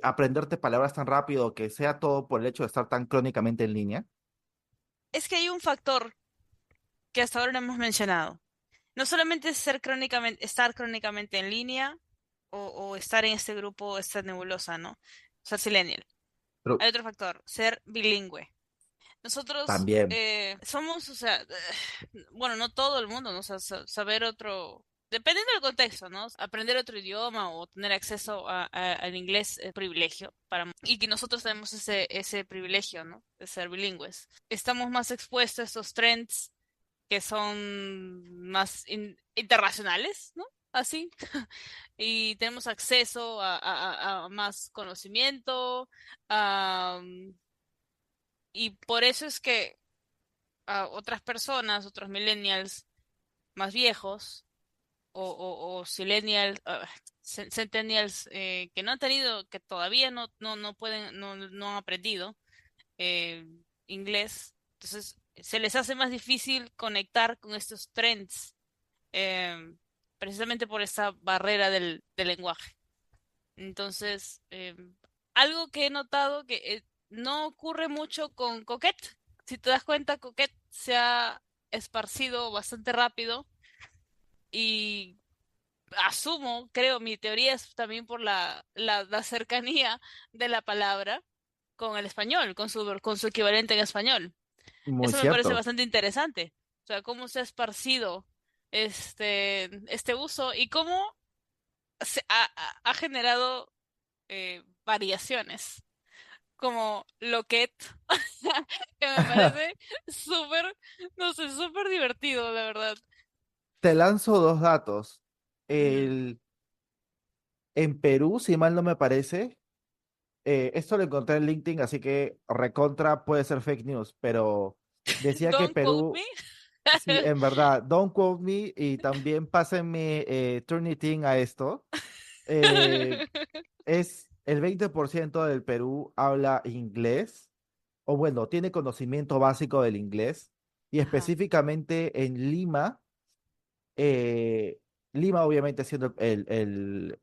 aprenderte palabras tan rápido que sea todo por el hecho de estar tan crónicamente en línea? Es que hay un factor que hasta ahora no hemos mencionado. No solamente es estar crónicamente en línea o estar en este grupo, esta nebulosa, ¿no? Ser silenial. Pero Hay otro factor, ser bilingüe. Nosotros también, somos, o sea, bueno, no todo el mundo, ¿no? O sea, saber otro, dependiendo del contexto, ¿no? Aprender otro idioma o tener acceso al inglés es privilegio y que nosotros tenemos ese privilegio, ¿no? De ser bilingües. Estamos más expuestos a estos trends que son más internacionales, ¿no? Así. Y tenemos acceso a más conocimiento, a, y por eso es que a otras personas, otros millennials más viejos o sillennials, centennials que no han tenido, que todavía no pueden, no han aprendido eh, inglés, entonces se les hace más difícil conectar con estos trends eh, precisamente por esa barrera del lenguaje. Entonces, algo que he notado que no ocurre mucho con Coquette. Si te das cuenta, Coquette se ha esparcido bastante rápido y asumo, creo, mi teoría es también por la cercanía de la palabra con el español, con su equivalente en español. muy Eso me parece cierto. bastante interesante. O sea, cómo se ha esparcido este uso y cómo ha generado variaciones, como Loquet, que me parece súper, no sé, súper divertido, la verdad. Te lanzo dos datos. Ujú. En Perú, si mal no me parece, esto lo encontré en LinkedIn, así que recontra puede ser fake news, pero decía que Don't quote me. Perú, sí, en verdad, don't quote me y también pásenme Turnitin a esto. eh, es el 20% del Perú habla inglés, o bueno, tiene conocimiento básico del inglés, y Ajá. específicamente en Lima, eh, Lima obviamente siendo el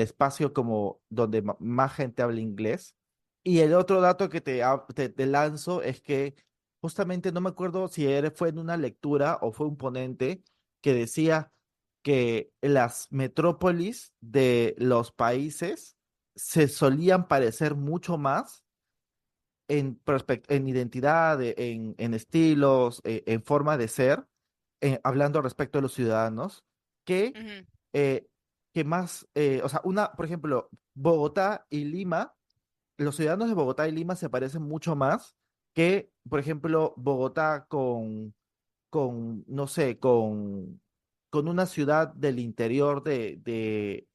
espacio como donde más gente habla inglés. Y el otro dato que te lanzo es que justamente no me acuerdo si fue en una lectura o fue un ponente que decía que las metrópolis de los países se solían parecer mucho más en identidad, en estilos, en forma de ser, hablando respecto a los ciudadanos, que, Ujú. eh, que más, o sea, por ejemplo, Bogotá y Lima, los ciudadanos de Bogotá y Lima se parecen mucho más que, por ejemplo, Bogotá no sé, con una ciudad del interior de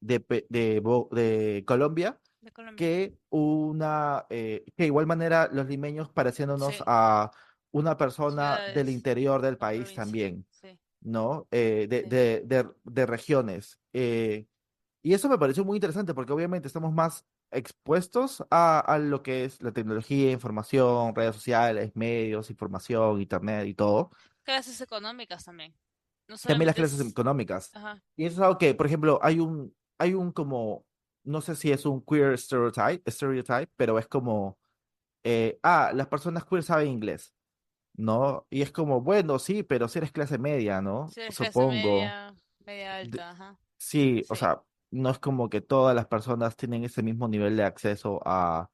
Colombia De Colombia. que que de igual manera los limeños pareciéndonos Sí, a una persona del ciudades interior del de país provincia. también, Sí, ¿no? sí, sí. De regiones. Y eso me pareció muy interesante porque obviamente estamos más expuestos a lo que es la tecnología, información, redes sociales, medios, información, internet y todo. Clases económicas también. no también las solamente clases es... económicas. Ajá. Y eso es algo que, por ejemplo, hay un como, no sé si es un queer stereotype, pero es como, las personas queer saben inglés, ¿no? Y es como, bueno, sí, pero si eres clase media, ¿no? Si eres clase Supongo. media, media De- alta, ajá. sí, o Sí. sea, no es como que todas las personas tienen ese mismo nivel de acceso a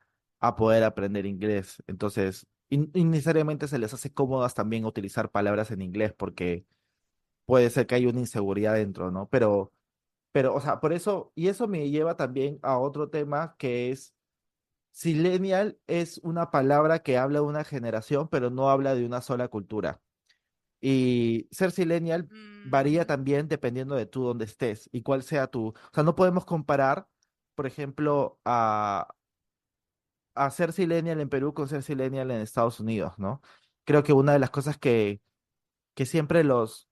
poder aprender inglés. Entonces, y necesariamente se les hace cómodas también utilizar palabras en inglés porque puede ser que hay una inseguridad dentro, ¿no? Pero, o sea, por eso, y eso me lleva también a otro tema que es, Silenial es una palabra que habla de una generación, pero no habla de una sola cultura. Y ser Silenial varía Mm, también dependiendo de tú dónde estés y cuál sea tu, o sea, no podemos comparar, por ejemplo, a ser Silenial en Perú con ser Silenial en Estados Unidos, ¿no? Creo que una de las cosas que siempre los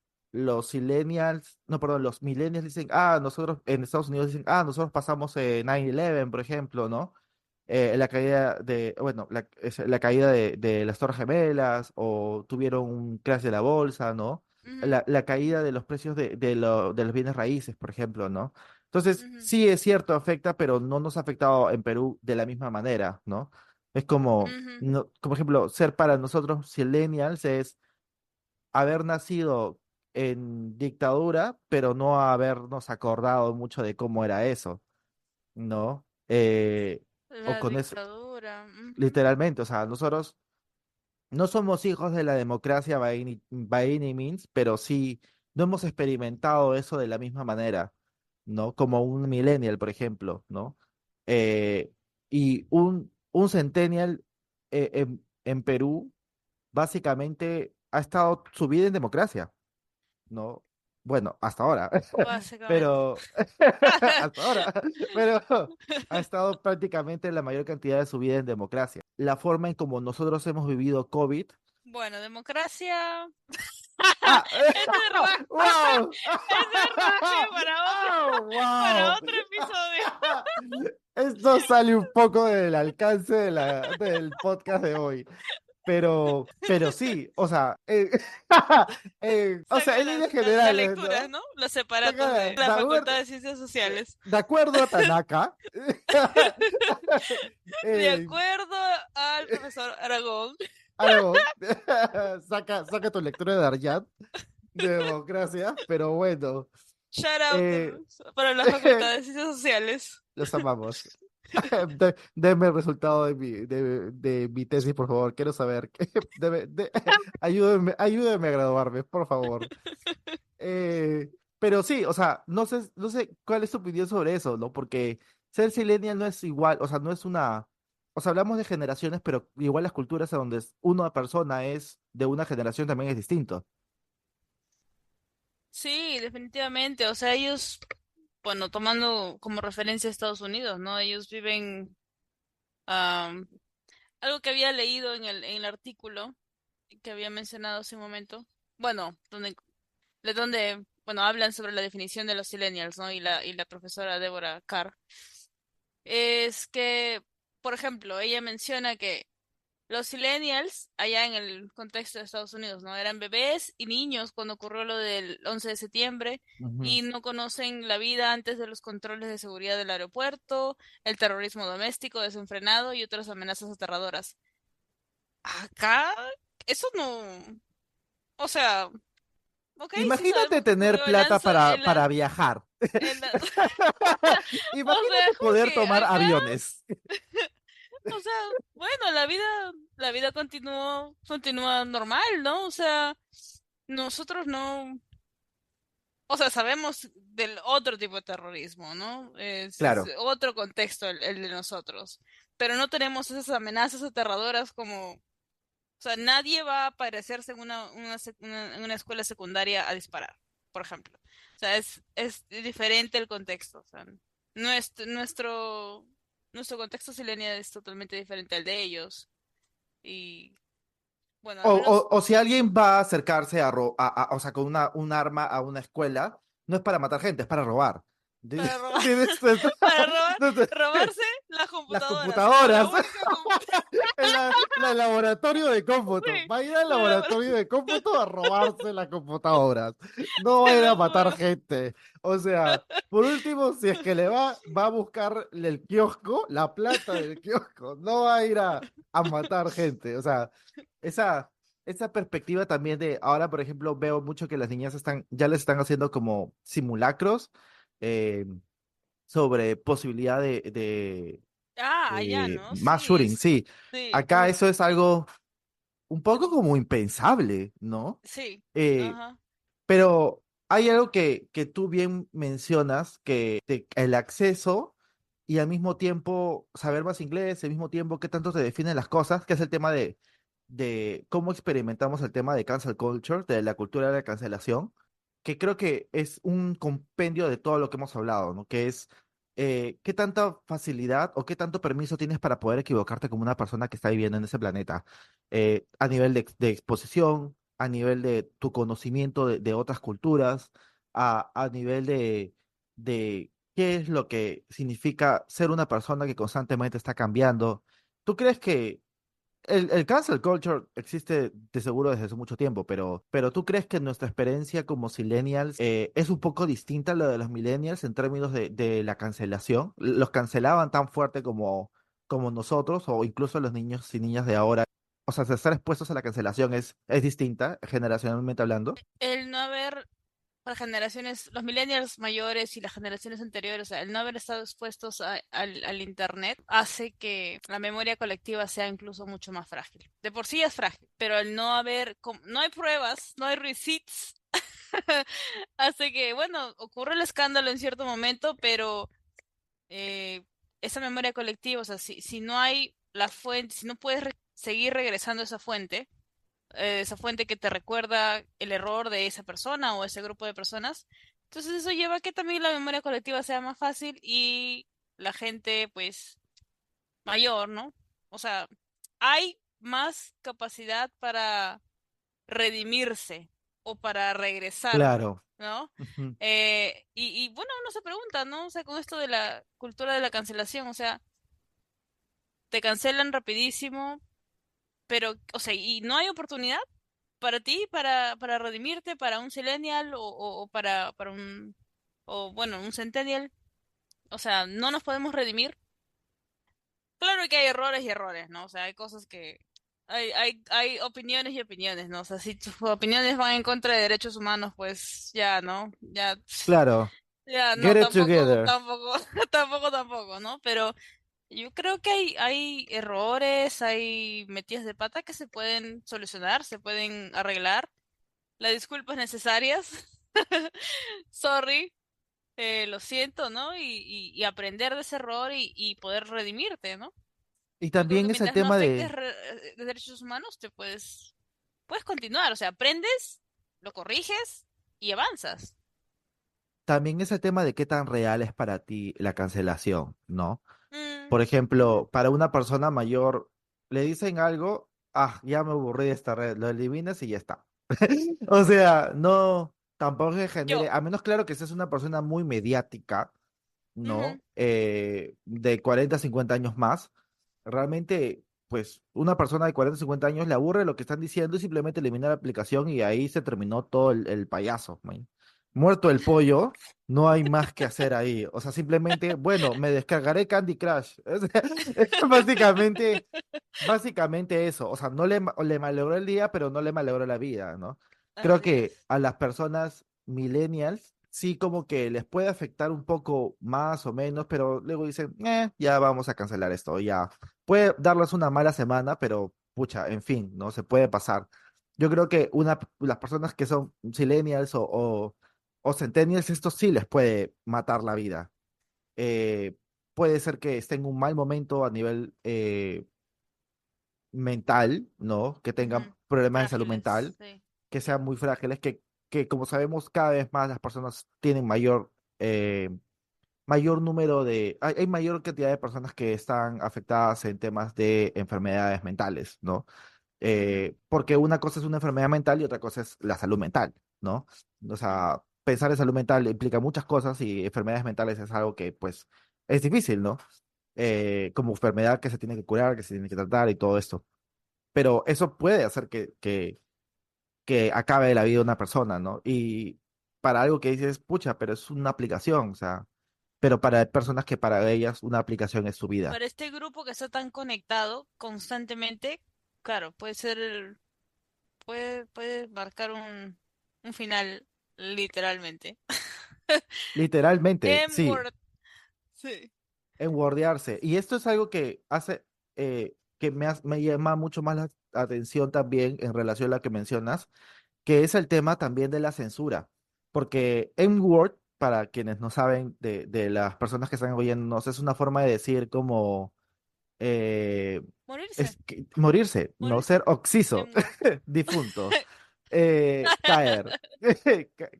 millennials, no, perdón, los millennials dicen, nosotros en Estados Unidos dicen, nosotros pasamos 9/11, por ejemplo, ¿no? La caída de, bueno, la caída de las Torres Gemelas, o tuvieron un crash de la bolsa, ¿no? ujú, La caída de los precios de los bienes raíces, por ejemplo, ¿no? Entonces, ujú, sí es cierto, afecta, pero no nos ha afectado en Perú de la misma manera, ¿no? Es como, ujú. no, como ejemplo, ser para nosotros millennials es haber nacido en dictadura, pero no habernos acordado mucho de cómo era eso, ¿no? O La con eso, dictadura. Ujú. literalmente, o sea, nosotros no somos hijos de la democracia by any means, pero sí no hemos experimentado eso de la misma manera, ¿no? Como un millennial, por ejemplo, ¿no? Eh, y un centennial en Perú básicamente ha estado su vida en democracia. No, bueno, hasta ahora, Básicamente. pero hasta ahora, pero ha estado prácticamente la mayor cantidad de su vida en democracia. La forma en como nosotros hemos vivido COVID. Bueno, democracia. ¡Ah! Ese es raje, ¡Wow! ese es raje ¡Oh, para wow! otro episodio. Esto sale un poco del alcance del podcast de hoy. Pero sí, o sea, o sea, Saca en líneas las generales, lecturas, ¿no? ¿no? Los separatos Saca de la Facultad de Ciencias Sociales. de acuerdo a Tanaka, De eh, acuerdo al profesor Aragón. algo, saca tu lectura de Arjat, de democracia, pero bueno, Shout out eh, para la Facultad de Ciencias Sociales. los amamos. Deme el resultado de mi tesis, por favor. Quiero saber. Ayúdeme a graduarme, por favor. Eh, pero sí, o sea, no sé cuál es tu opinión sobre eso, ¿no? Porque ser millennial no es igual, o sea, no es una. O sea, hablamos de generaciones, pero igual las culturas a donde una persona es de una generación también es distinto. Sí, definitivamente. O sea, ellos, bueno, tomando como referencia a Estados Unidos, ¿no? Ellos viven am, algo que había leído en el artículo que había mencionado hace un momento. Bueno, donde, bueno, hablan sobre la definición de los millennials, ¿no? Y la profesora Deborah Carr. Es que, por ejemplo, ella menciona que los millennials, allá en el contexto de Estados Unidos, ¿no? Eran bebés y niños cuando ocurrió lo del 11 de septiembre Ujú. y no conocen la vida antes de los controles de seguridad del aeropuerto, el terrorismo doméstico desenfrenado y otras amenazas aterradoras. Acá, eso no, o sea, ok, sí Imagínate sabemos que tener ocurrió plata para viajar. en la, o sea, Imagínate es como poder que tomar acá, aviones. o sea, bueno, la vida continúa normal, ¿no? O sea, nosotros no, o sea, sabemos del otro tipo de terrorismo, ¿no? Es Claro, otro contexto el de nosotros, pero no tenemos esas amenazas aterradoras como, o sea, nadie va a aparecerse en una escuela secundaria a disparar, por ejemplo. O sea, es diferente el contexto, o sea, nuestro contexto silenial es totalmente diferente al de ellos. Y bueno, al menos o si alguien va a acercarse o sea, con un arma a una escuela, no es para matar gente, es para robar. para robar, ¿Tienes para robar, entonces, robarse las las computadoras, como la computadoras. única computadora. la laboratorio de cómputo. Sí, Va a ir al la verdad, laboratorio de cómputo a robarse las computadoras. No va a te ir a lo matar juro. gente. O sea, por último, si es que va a buscar el kiosco, la plata del kiosco. No va a ir a matar gente. O sea, esa, esa perspectiva también de ahora, por ejemplo, veo mucho que las niñas ya les están haciendo como simulacros eh, sobre posibilidad Ah, allá, ¿no? mass Sí, shooting, sí. sí, Acá eso es algo un poco como impensable, ¿no? sí, Eh, ajá. pero hay algo que tú bien mencionas, que el acceso y al mismo tiempo saber más inglés, al mismo tiempo qué tanto te definen las cosas, que es el tema de cómo experimentamos el tema de cancel culture, de la cultura de la cancelación, que creo que es un compendio de todo lo que hemos hablado, ¿no? Que es qué tanta facilidad o qué tanto permiso tienes para poder equivocarte como una persona que está viviendo en ese planeta, a nivel de exposición, a nivel de tu conocimiento de otras culturas, a nivel de qué es lo que significa ser una persona que constantemente está cambiando. ¿Tú crees que el cancel culture existe de seguro desde hace mucho tiempo, pero ¿tú crees que nuestra experiencia como millennials es un poco distinta a la de los millennials en términos de la cancelación? ¿Los cancelaban tan fuerte como nosotros o incluso los niños y niñas de ahora? O sea, estar expuestos a la cancelación es distinta, generacionalmente hablando. El no haber, para generaciones, los millennials mayores y las generaciones anteriores, o sea, el no haber estado expuestos al internet hace que la memoria colectiva sea incluso mucho más frágil. De por sí es frágil, pero el no haber, no hay pruebas, no hay receipts, hace que, bueno, ocurre el escándalo en cierto momento, pero eh, esa memoria colectiva, o sea, si no hay la fuente, si no puedes seguir regresando a esa fuente que te recuerda el error de esa persona o ese grupo de personas, entonces eso lleva a que también la memoria colectiva sea más fácil y la gente, pues, mayor, ¿no? O sea, hay más capacidad para redimirse o para regresar, Claro. ¿no? Ujú. Y bueno, uno se pregunta, ¿no? O sea, con esto de la cultura de la cancelación, o sea, te cancelan rapidísimo, pero, o sea, y no hay oportunidad para ti, para redimirte, para un millennial o para un, o bueno, un centennial. O sea, no nos podemos redimir. Claro que hay errores y errores, ¿no? O sea, hay cosas que... hay opiniones y opiniones, ¿no? O sea, si tus opiniones van en contra de derechos humanos, pues ya, ¿no? Ya, Claro. ya, Get no, it tampoco, together. tampoco, tampoco, ¿no? Pero yo creo que hay errores, hay metidas de pata que se pueden solucionar, se pueden arreglar. Las disculpas necesarias. Sorry, lo siento, ¿no? Y aprender de ese error y poder redimirte, ¿no? Y Yo creo que también es el mientras no tema afectes derechos humanos, puedes continuar. O sea, aprendes, lo corriges y avanzas. también es el tema de qué tan real es para ti la cancelación, ¿no? Mm, Por ujú. ejemplo, para una persona mayor, le dicen algo, ya me aburrí de esta red, lo eliminas y ya está. O sea, no, tampoco que genere, Yo. a menos claro que seas una persona muy mediática, Ujú, ¿no? De 40 50 años más, realmente, pues, una persona de 40 50 años le aburre lo que están diciendo y simplemente elimina la aplicación y ahí se terminó todo el payaso, man. Muerto el pollo, no hay más que hacer ahí. O sea, simplemente, bueno, me descargaré Candy Crush. Es básicamente eso. O sea, no le malogró el día, pero no le malogró la vida, ¿no? Creo así que es. a las personas millennials sí como que les puede afectar un poco más o menos, pero luego dicen, ya vamos a cancelar esto, ya. Puede darles una mala semana, pero pucha, en fin, ¿no? Se puede pasar. Yo creo que las personas que son millennials o centennials, esto sí les puede matar la vida. Eh, Puede ser que estén en un mal momento a nivel mental, ¿no? Que tengan Ujú. problemas de salud Frágiles, mental, sí. que sean muy frágiles, que como sabemos cada vez más las personas tienen mayor número hay mayor cantidad de personas que están afectadas en temas de enfermedades mentales, ¿no? Ujú, Porque una cosa es una enfermedad mental y otra cosa es la salud mental, ¿no? O ujú. sea, pensar en salud mental implica muchas cosas y enfermedades mentales es algo que, pues, es difícil, ¿no? como enfermedad que se tiene que curar, que se tiene que tratar y todo esto. Pero eso puede hacer que acabe la vida de una persona, ¿no? Y para algo que dices, pucha, pero es una aplicación, o sea, pero para personas que para ellas una aplicación es su vida. Para este grupo que está tan conectado constantemente, claro, puede marcar un final literalmente. Literalmente, sí, M-word, sí. enwordearse. Y esto es algo que hace, que me llama mucho más la atención también en relación a la que mencionas, que es el tema también de la censura. Porque N-word, para quienes no saben de las personas que están oyéndonos, es una forma de decir como eh, Morirse, morirse, no morirse. ser oxiso, M-word. difunto, caer, o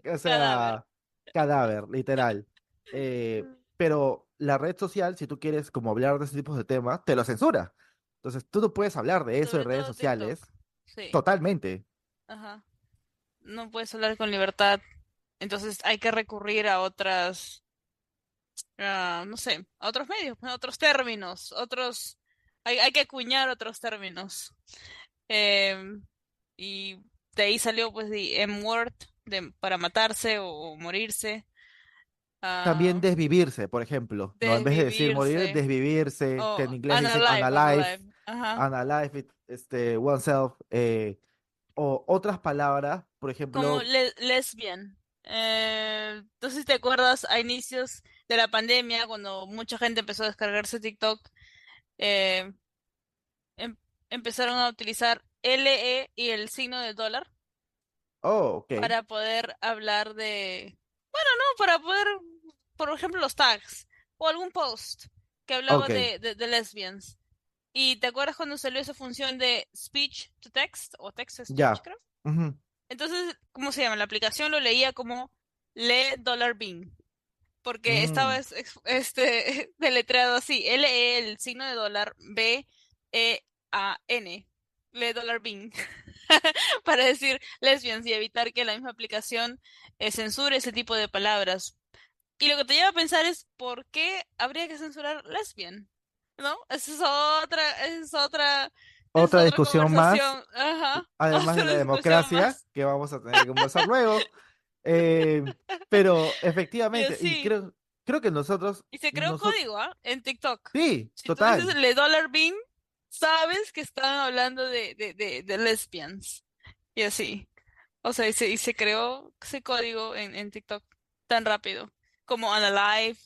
Cadáver. sea, cadáver, literal. Pero la red social, si tú quieres como hablar de ese tipo de temas, te lo censura. Entonces, tú no puedes hablar de eso en Sobre redes todo TikTok. sociales Sí. totalmente. Ajá. No puedes hablar con libertad. Entonces hay que recurrir a otras, no sé, a otros medios, a otros términos, hay que acuñar otros términos. Em, y de ahí salió pues de M-word, para matarse o morirse, También ah, desvivirse, por ejemplo, ¿no? En vez de decir morir, desvivirse, desvivirse, que en o inglés dicen unalive, unalive, unalive. Ajá. unalive oneself, o otras palabras, por Como ejemplo, lesbian. No sé si te acuerdas a inicios de la pandemia, cuando mucha gente empezó a descargarse TikTok, eh, em- empezaron a utilizar LE y el signo de dólar oh, ok, para poder hablar no, para poder, por ejemplo, los tags o algún post que hablaba ok, de lesbians. ¿Y te acuerdas cuando salió esa función de speech to text o text to speech, ya. creo? Ujú. Entonces, ¿cómo se llama? La aplicación lo leía como Le Dollar Bean, porque estaba Mm. deletreado así, LE, el signo de dólar, BEAN, Le Dollar Bean, para decir lesbians y evitar que la misma aplicación censure ese tipo de palabras. Y lo que te lleva a pensar es, ¿por qué habría que censurar lesbian? ¿No? Esa es Otra otra discusión más, conversación. Ajá, además de la otra discusión democracia, más. que vamos a tener que conversar luego. Eh, pero Y efectivamente, y así. creo que nosotros, Y se creó un nosotros, código, ¿ah? En TikTok. sí, Si tú dices total. Le Dollar Bean, sabes que están hablando de lesbians. Y así. O sea, y se creó ese código en TikTok tan rápido. Como Unalive.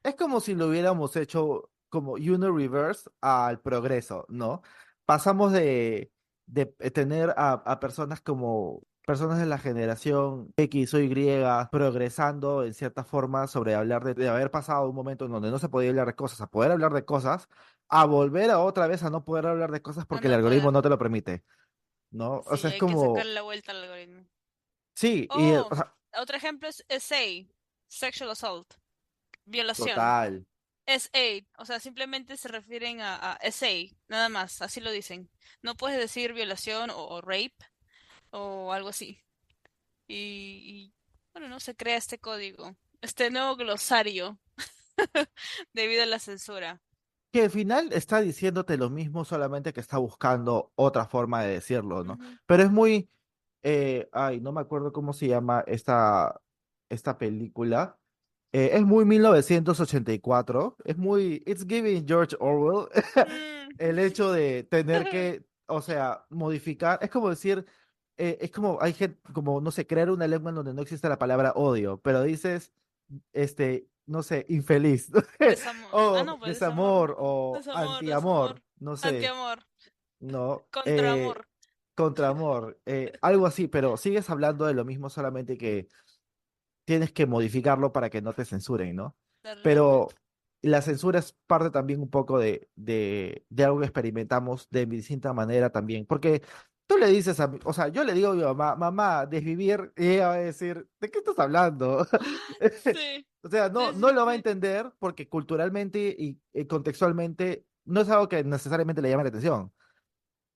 Es como si lo hubiéramos hecho como Unireverse al progreso, ¿no? Pasamos de tener a personas como personas de la generación X o Y progresando en cierta forma sobre hablar de haber pasado un momento en donde no se podía hablar de cosas, a poder hablar de cosas, a volver a otra vez a no poder hablar de cosas A porque el no algoritmo poder. no te lo permite, ¿no? O Sí, sea, es hay que sacar como, la vuelta al algoritmo. sí, Oh, o sea, otro ejemplo es SA, sexual assault, violación. total. SA, o sea, simplemente se refieren a SA, nada más, así lo dicen. No puedes decir violación o rape o algo así. Y, bueno, no se crea este código, este nuevo glosario debido a la censura. Que al final está diciéndote lo mismo, solamente que está buscando otra forma de decirlo, ¿no? Ujú. Pero es muy, ay, no me acuerdo cómo se llama esta película. Es muy 1984, es muy, it's giving George Orwell, Mm. el hecho de tener que, o sea, modificar, es como decir, es como, hay gente, como, no sé, crear una lengua en donde no existe la palabra odio, pero dices, no sé, infeliz. Desamor. Ah, O no, pues desamor. desamor o Desamor, antiamor, desamor. no sé, Antiamor. no, Contraamor. contra amor, algo así, pero sigues hablando de lo mismo, solamente que tienes que modificarlo para que no te censuren, ¿no? Darle la Pero vuelta. la censura es parte también un poco de algo que experimentamos de distinta manera también, porque tú le dices o sea, yo le digo a mi mamá, mamá, desvivir, y ella va a decir, ¿de qué estás hablando? Ah, sí, O sea, no lo va a desvivir. entender porque culturalmente y contextualmente no es algo que necesariamente le llame la atención,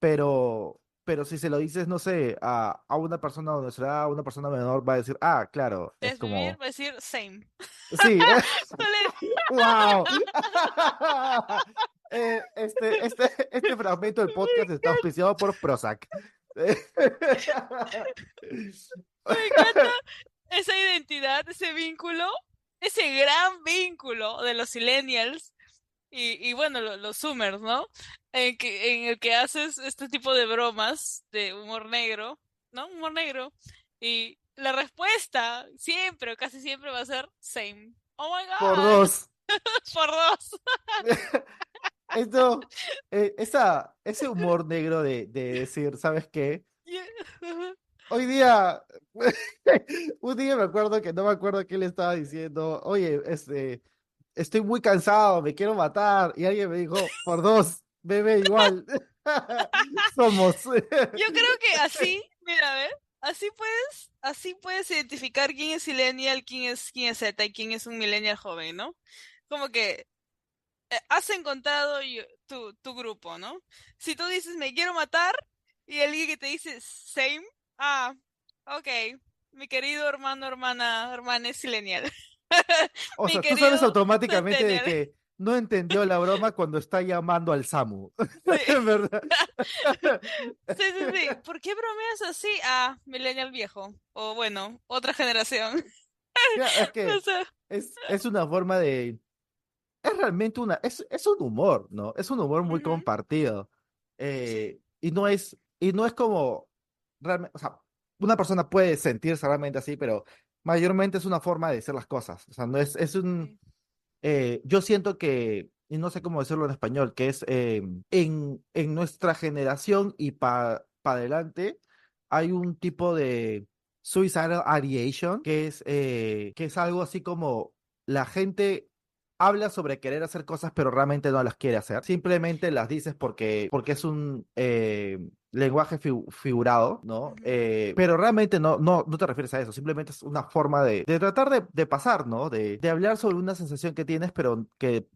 pero, pero si se lo dices, no sé, a una persona de nuestra edad, a una persona menor, va a decir, ah, claro, es Desvivir como, va a decir same. sí, Sale- wow. Este fragmento del podcast está auspiciado por Prozac. Me encanta esa identidad, ese vínculo, ese gran vínculo de los millennials y bueno, los Zoomers, ¿no? En el que haces este tipo de bromas de humor negro, ¿no? Humor negro. Y la respuesta siempre o casi siempre va a ser same. Oh my Por God, dos. por dos. Esto, ese humor negro de decir, ¿sabes qué? Hoy día, un día me acuerdo que no me acuerdo qué le estaba diciendo, oye, estoy muy cansado, me quiero matar, y alguien me dijo, por dos, bebé, igual, somos. Yo creo que así, mira, a ver, así puedes identificar quién es millennial, quién es Z y quién es un millennial joven, ¿no? Como que has encontrado tu grupo, ¿no? Si tú dices me quiero matar y alguien que te dice same, ah, ok, mi querido hermano, hermana es millennial. O Mi sea, tú sabes querido automáticamente de centennial. que no entendió la broma cuando está llamando al SAMU, Sí. ¿verdad? Sí, sí, sí. ¿Por qué bromeas así? Ah, millennial viejo. O bueno, otra generación. Ya, es O que sea, es una forma de, es realmente es un humor, ¿no? Es un humor muy ujú, compartido. Y no es como, realmente, o sea, una persona puede sentirse realmente así, pero mayormente es una forma de decir las cosas. O sea, no es, es un, sí. yo siento que, y no sé cómo decirlo en español, que es en nuestra generación y para adelante, hay un tipo de suicidal ideation, que es algo así como la gente habla sobre querer hacer cosas, pero realmente no las quiere hacer. Simplemente las dices porque es un lenguaje figurado, ¿no? Ujú. Pero realmente no te refieres a eso, simplemente es una forma de tratar de pasar, ¿no? De hablar sobre una sensación que tienes, pero que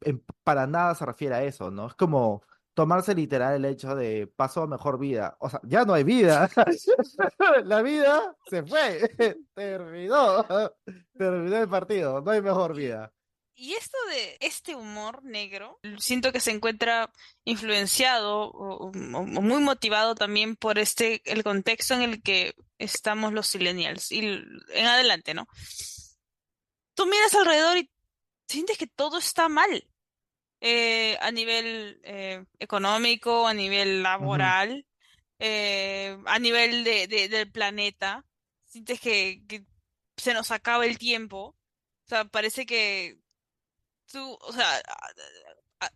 para nada se refiere a eso, ¿no? Es como tomarse literal el hecho de paso a mejor vida. O sea, ya no hay vida. La vida se fue. Terminó el partido. No hay mejor Y, vida. y esto de este humor negro, siento que se encuentra influenciado o muy motivado también por el contexto en el que estamos los millennials y en adelante, ¿no? Tú miras alrededor y sientes que todo está mal, a nivel económico, a nivel Ujú. laboral, a nivel del planeta. Sientes que se nos acaba el tiempo. O sea, parece que o sea,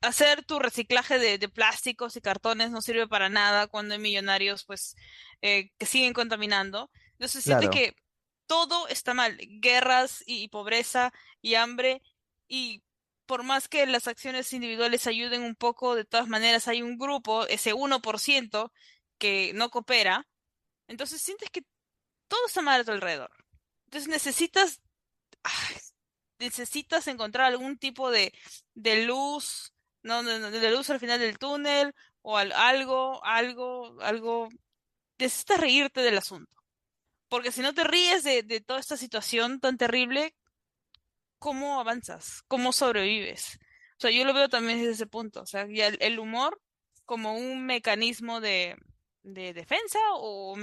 hacer tu reciclaje de plásticos y cartones no sirve para nada cuando hay millonarios, pues, que siguen contaminando. Entonces sientes Claro. que todo está mal, guerras y pobreza y hambre, y por más que las acciones individuales ayuden un poco, de todas maneras hay un grupo, ese 1% que no coopera, entonces sientes que todo está mal a tu alrededor. Entonces ay, necesitas encontrar algún tipo de luz, no, de luz al final del túnel, o algo. Necesitas reírte del asunto. Porque si no te ríes de toda esta situación tan terrible, ¿cómo avanzas? ¿Cómo sobrevives? O sea, yo lo veo también desde ese punto. O sea, ya el humor como un mecanismo de defensa o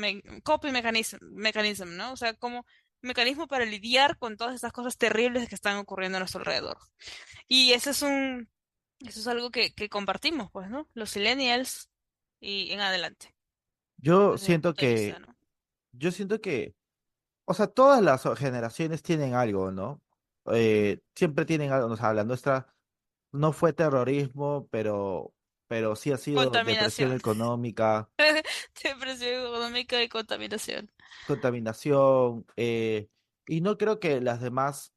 coping mechanism, ¿no? O sea, como mecanismo para lidiar con todas estas cosas terribles que están ocurriendo a nuestro alrededor. Y eso es algo que compartimos, pues, ¿no? Los millennials y en adelante, Yo desde mi siento punto de vista, que, ¿no? yo siento que, o sea, todas las generaciones tienen algo, ¿no? Siempre tienen algo, o sea, la nuestra no fue terrorismo, pero sí ha sido depresión Contaminación. económica, Depresión económica y contaminación. contaminación, y no creo que las demás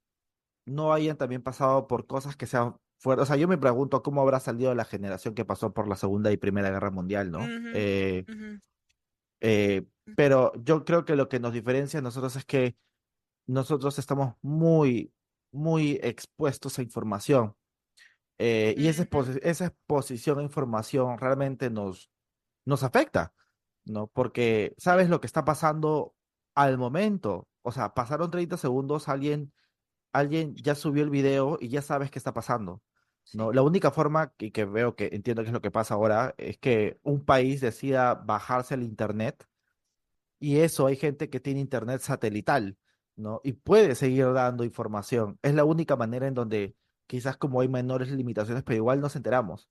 no hayan también pasado por cosas que sean fuertes. O sea, yo me pregunto cómo habrá salido la generación que pasó por la Segunda y Primera Guerra Mundial, ¿no? Ujú, ujú, Pero yo creo que lo que nos diferencia a nosotros es que nosotros estamos muy expuestos a información. Y ujú. esa exposición a información realmente nos afecta. ¿no? Porque Sí, sabes lo que está pasando al momento. O sea, pasaron 30 segundos, alguien ya subió el video y ya sabes qué está pasando, ¿no? sí. La única forma que veo que entiendo que es lo que pasa ahora es que un país decida bajarse el internet y eso hay gente que tiene internet satelital, ¿no? Y puede seguir dando información. Es la única manera en donde quizás como hay menores limitaciones, pero igual nos enteramos.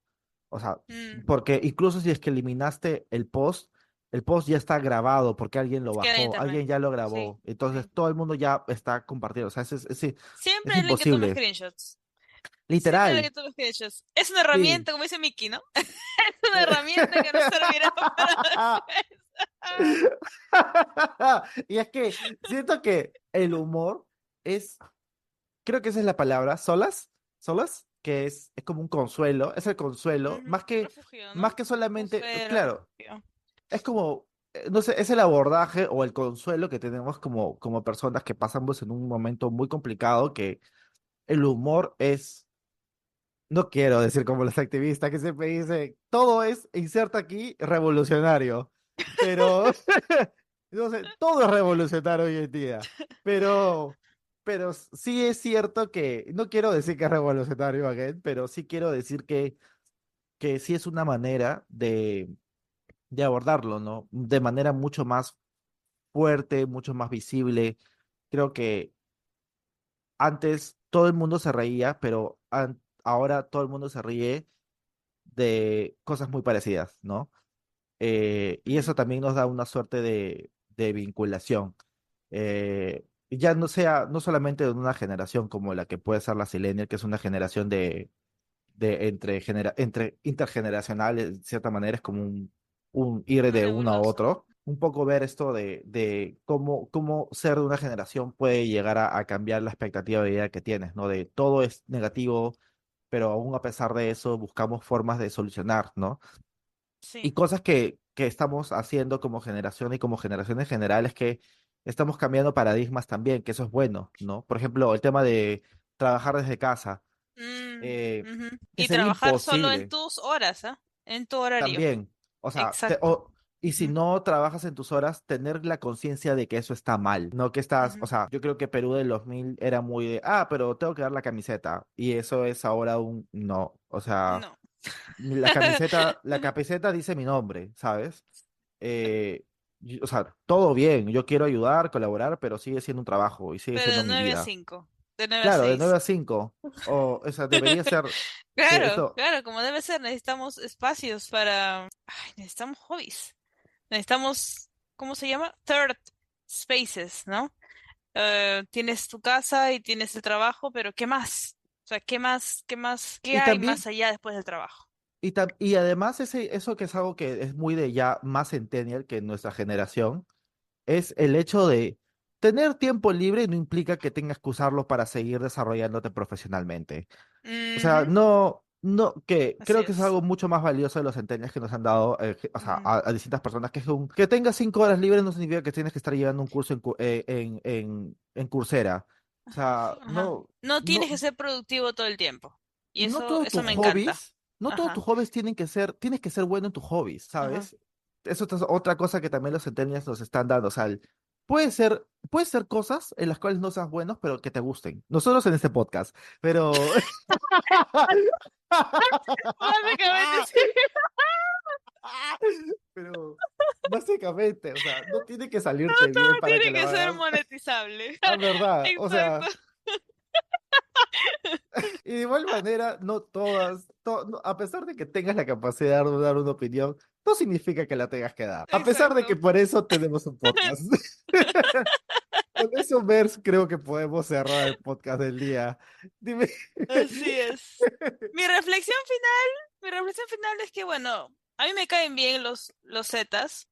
O sea, Mm, porque incluso si es que eliminaste el post ya está grabado porque alguien lo queda en bajó, internet. alguien ya lo Sí, grabó. Entonces sí. todo el mundo ya está compartiendo. O sea, es Siempre alguien que tome imposible. screenshots. Siempre alguien Literal. que tome screenshots. Es una Sí. herramienta, como dice Mickey, ¿no? Es una herramienta que nos servirá para después. Y es que siento que el humor es, creo que esa es la palabra, solas, que es como un consuelo, es el consuelo, Ujú, refugio, ¿no? más que solamente, Consuelo, claro, refugio. es como, no sé, es el abordaje o el consuelo que tenemos como personas que pasamos en un momento muy complicado, que el humor es, no quiero decir como los activistas que siempre dicen, todo es, inserta aquí, revolucionario, pero, no sé, todo es revolucionario hoy en día, pero, pero sí es cierto que, no quiero decir que es revolucionario, again, pero sí quiero decir que sí es una manera de abordarlo, ¿no? De manera mucho más fuerte, mucho más visible. Creo que antes todo el mundo se reía, pero ahora todo el mundo se ríe de cosas muy parecidas, ¿no? Y Ujú, eso también nos da una suerte de vinculación. Ya no sea, no solamente de una generación como la que puede ser la Silenial, que es una generación entre intergeneracional, de cierta manera, es como un ir muy de uno a nebuloso. otro. Un poco ver esto de cómo ser de una generación puede llegar a cambiar la expectativa de vida que tienes, ¿no? De todo es negativo, pero aún a pesar de eso buscamos formas de solucionar, ¿no? Y Sí. cosas que estamos haciendo como generación y como generación en general es que estamos cambiando paradigmas también, que eso es bueno, ¿no? Por ejemplo, el tema de trabajar desde casa. Mm, Eh, ujú. que Y sería trabajar solo en imposible tus horas, ¿ah? En tu horario. también. O sea, Exacto. y si Ujú, no trabajas en tus horas, tener la conciencia de que eso está mal, no que estás, o ujú. sea, yo creo que Perú del 2000 era muy de, ah, pero tengo que dar la camiseta. Y eso es ahora un no. O sea, No. la camiseta dice mi nombre, ¿sabes? O sea, todo bien, yo quiero ayudar, colaborar, pero sigue siendo un trabajo y sigue Pero siendo de mi 9 a vida. 5. De 9 a Claro, de 9 6. a 5. O sea, debería ser que Claro, esto. claro, como debe ser, necesitamos espacios para... Ay, necesitamos hobbies. Necesitamos, ¿cómo se llama? Third spaces, ¿no? Tienes tu casa y tienes el trabajo, pero ¿qué más? O sea, qué Y hay también más allá después del trabajo? y además eso que es algo que es muy de ya más centennial que nuestra generación, es el hecho de tener tiempo libre no implica que tengas que usarlo para seguir desarrollándote profesionalmente. O sea, Ujú, no, que así creo que es es. algo mucho más valioso de los centennials que nos han dado, o sea, Ujú. a distintas personas, que que tengas 5 horas libres no significa que tienes que estar llevando un curso en Coursera. O sea, Ajá. No tienes no, que ser productivo todo el tiempo. Y no eso, todos eso tus me encanta. hobbies, no todos tus Ajá, hobbies tienes que ser bueno en tus hobbies, ajá. ¿sabes? Eso es otra cosa que también los centennials nos están dando. O sea, puede ser cosas en las cuales no seas buenos, pero que te gusten. Nosotros en este podcast, pero... Básicamente sí. Pero básicamente, o sea, no tiene que No salirte bien todo para que tiene lo que ser hagas. monetizable. La verdad, o Exacto. sea, y de igual manera, no todas, a pesar de que tengas la capacidad de dar una opinión, no significa que la tengas que dar. A pesar de que Exacto. por eso tenemos un podcast. Con eso, Vers, creo que podemos cerrar el podcast del día. Dime. Así es. Mi reflexión final es que, bueno, a mí me caen bien los Zetas,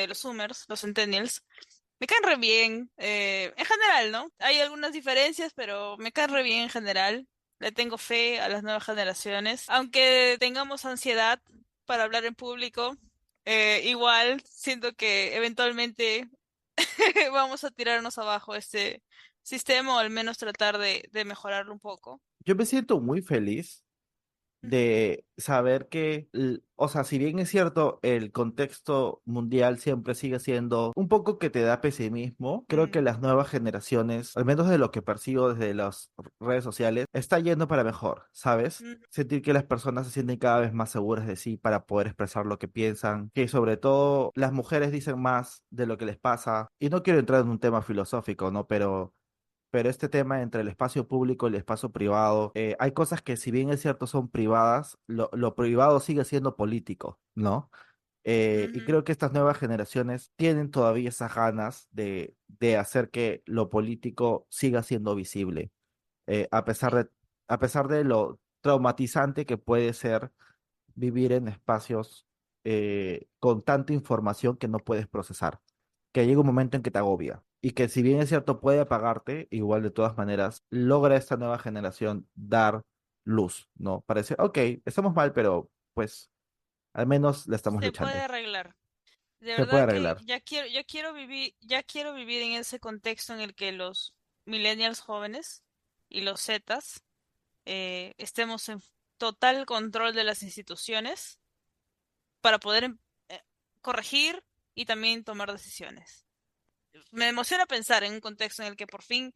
los Zoomers, los Centennials. Me caen re bien, en general, ¿no? Hay algunas diferencias, pero me caen re bien en general. Le tengo fe a las nuevas generaciones. Aunque tengamos ansiedad para hablar en público, igual siento que eventualmente vamos a tirarnos abajo este sistema o al menos tratar de mejorarlo un poco. Yo me siento muy feliz de saber que, o sea, si bien es cierto, el contexto mundial siempre sigue siendo un poco que te da pesimismo, creo que Mm, las nuevas generaciones, al menos de lo que percibo desde las redes sociales, está yendo para mejor, ¿sabes? mm, Sentir que las personas se sienten cada vez más seguras de sí para poder expresar lo que piensan, que sobre todo las mujeres dicen más de lo que les pasa. Y no quiero entrar en un tema filosófico, ¿no? Pero este tema entre el espacio público y el espacio privado, hay cosas que si bien es cierto son privadas, lo privado sigue siendo político, ¿no? Y ujú, creo que estas nuevas generaciones tienen todavía esas ganas de hacer que lo político siga siendo visible, eh, a pesar sí, de, a pesar de lo traumatizante que puede ser vivir en espacios con tanta información que no puedes procesar, que llega un momento en que te agobia y que si bien es cierto puede apagarte, igual de todas maneras logra esta nueva generación dar luz, ¿no? Parece, ok, estamos mal, pero pues al menos la estamos se puede luchando. arreglar. De Se puede verdad que arreglar. ya quiero vivir en ese contexto en el que los millennials jóvenes y los Zetas estemos en total control de las instituciones para poder corregir y también tomar decisiones. Me emociona pensar en un contexto en el que por fin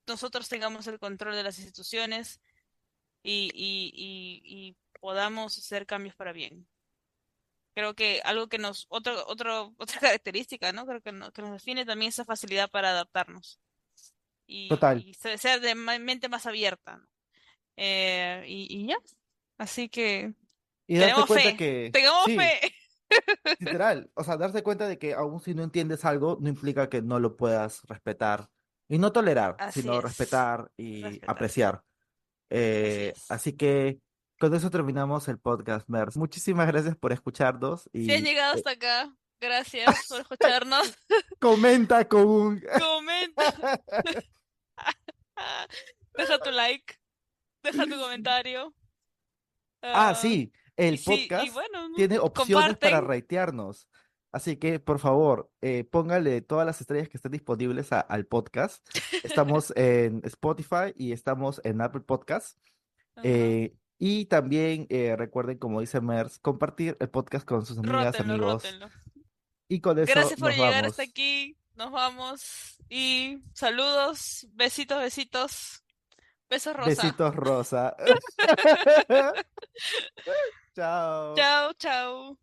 nosotros tengamos el control de las instituciones y podamos hacer cambios para bien. Creo que algo que otra característica, ¿no? Creo que, que nos define también esa facilidad para adaptarnos Total. y ser de mente más abierta, ¿no? Y ya. Así que Y darse tenemos cuenta fe, que, tengamos sí, fe. literal, o sea, darse cuenta de que aún si no entiendes algo, no implica que no lo puedas respetar. Y no tolerar, Así sino es, respetar y respetar. apreciar. Así es. Así que con eso terminamos el podcast, Mers. Muchísimas gracias por escucharnos Si has y llegado hasta acá, gracias por escucharnos. comenta con un... Comenta, deja tu like, deja tu comentario. Ah, ah, sí, y el sí, y podcast bueno, ¿no? tiene opciones para Comparten. ratearnos. Así que, por favor, póngale todas las estrellas que estén disponibles al podcast. Estamos en Spotify y estamos en Apple Podcasts. Ajá. Y también recuerden, como dice Mers, compartir el podcast con sus amigas, Rótenlo, amigos. rótenlo. Y con eso Gracias por nos llegar hasta vamos. aquí. Nos vamos. Y saludos, besitos, besitos. Besos rosa. Besitos rosa. Chao. Chao, chao.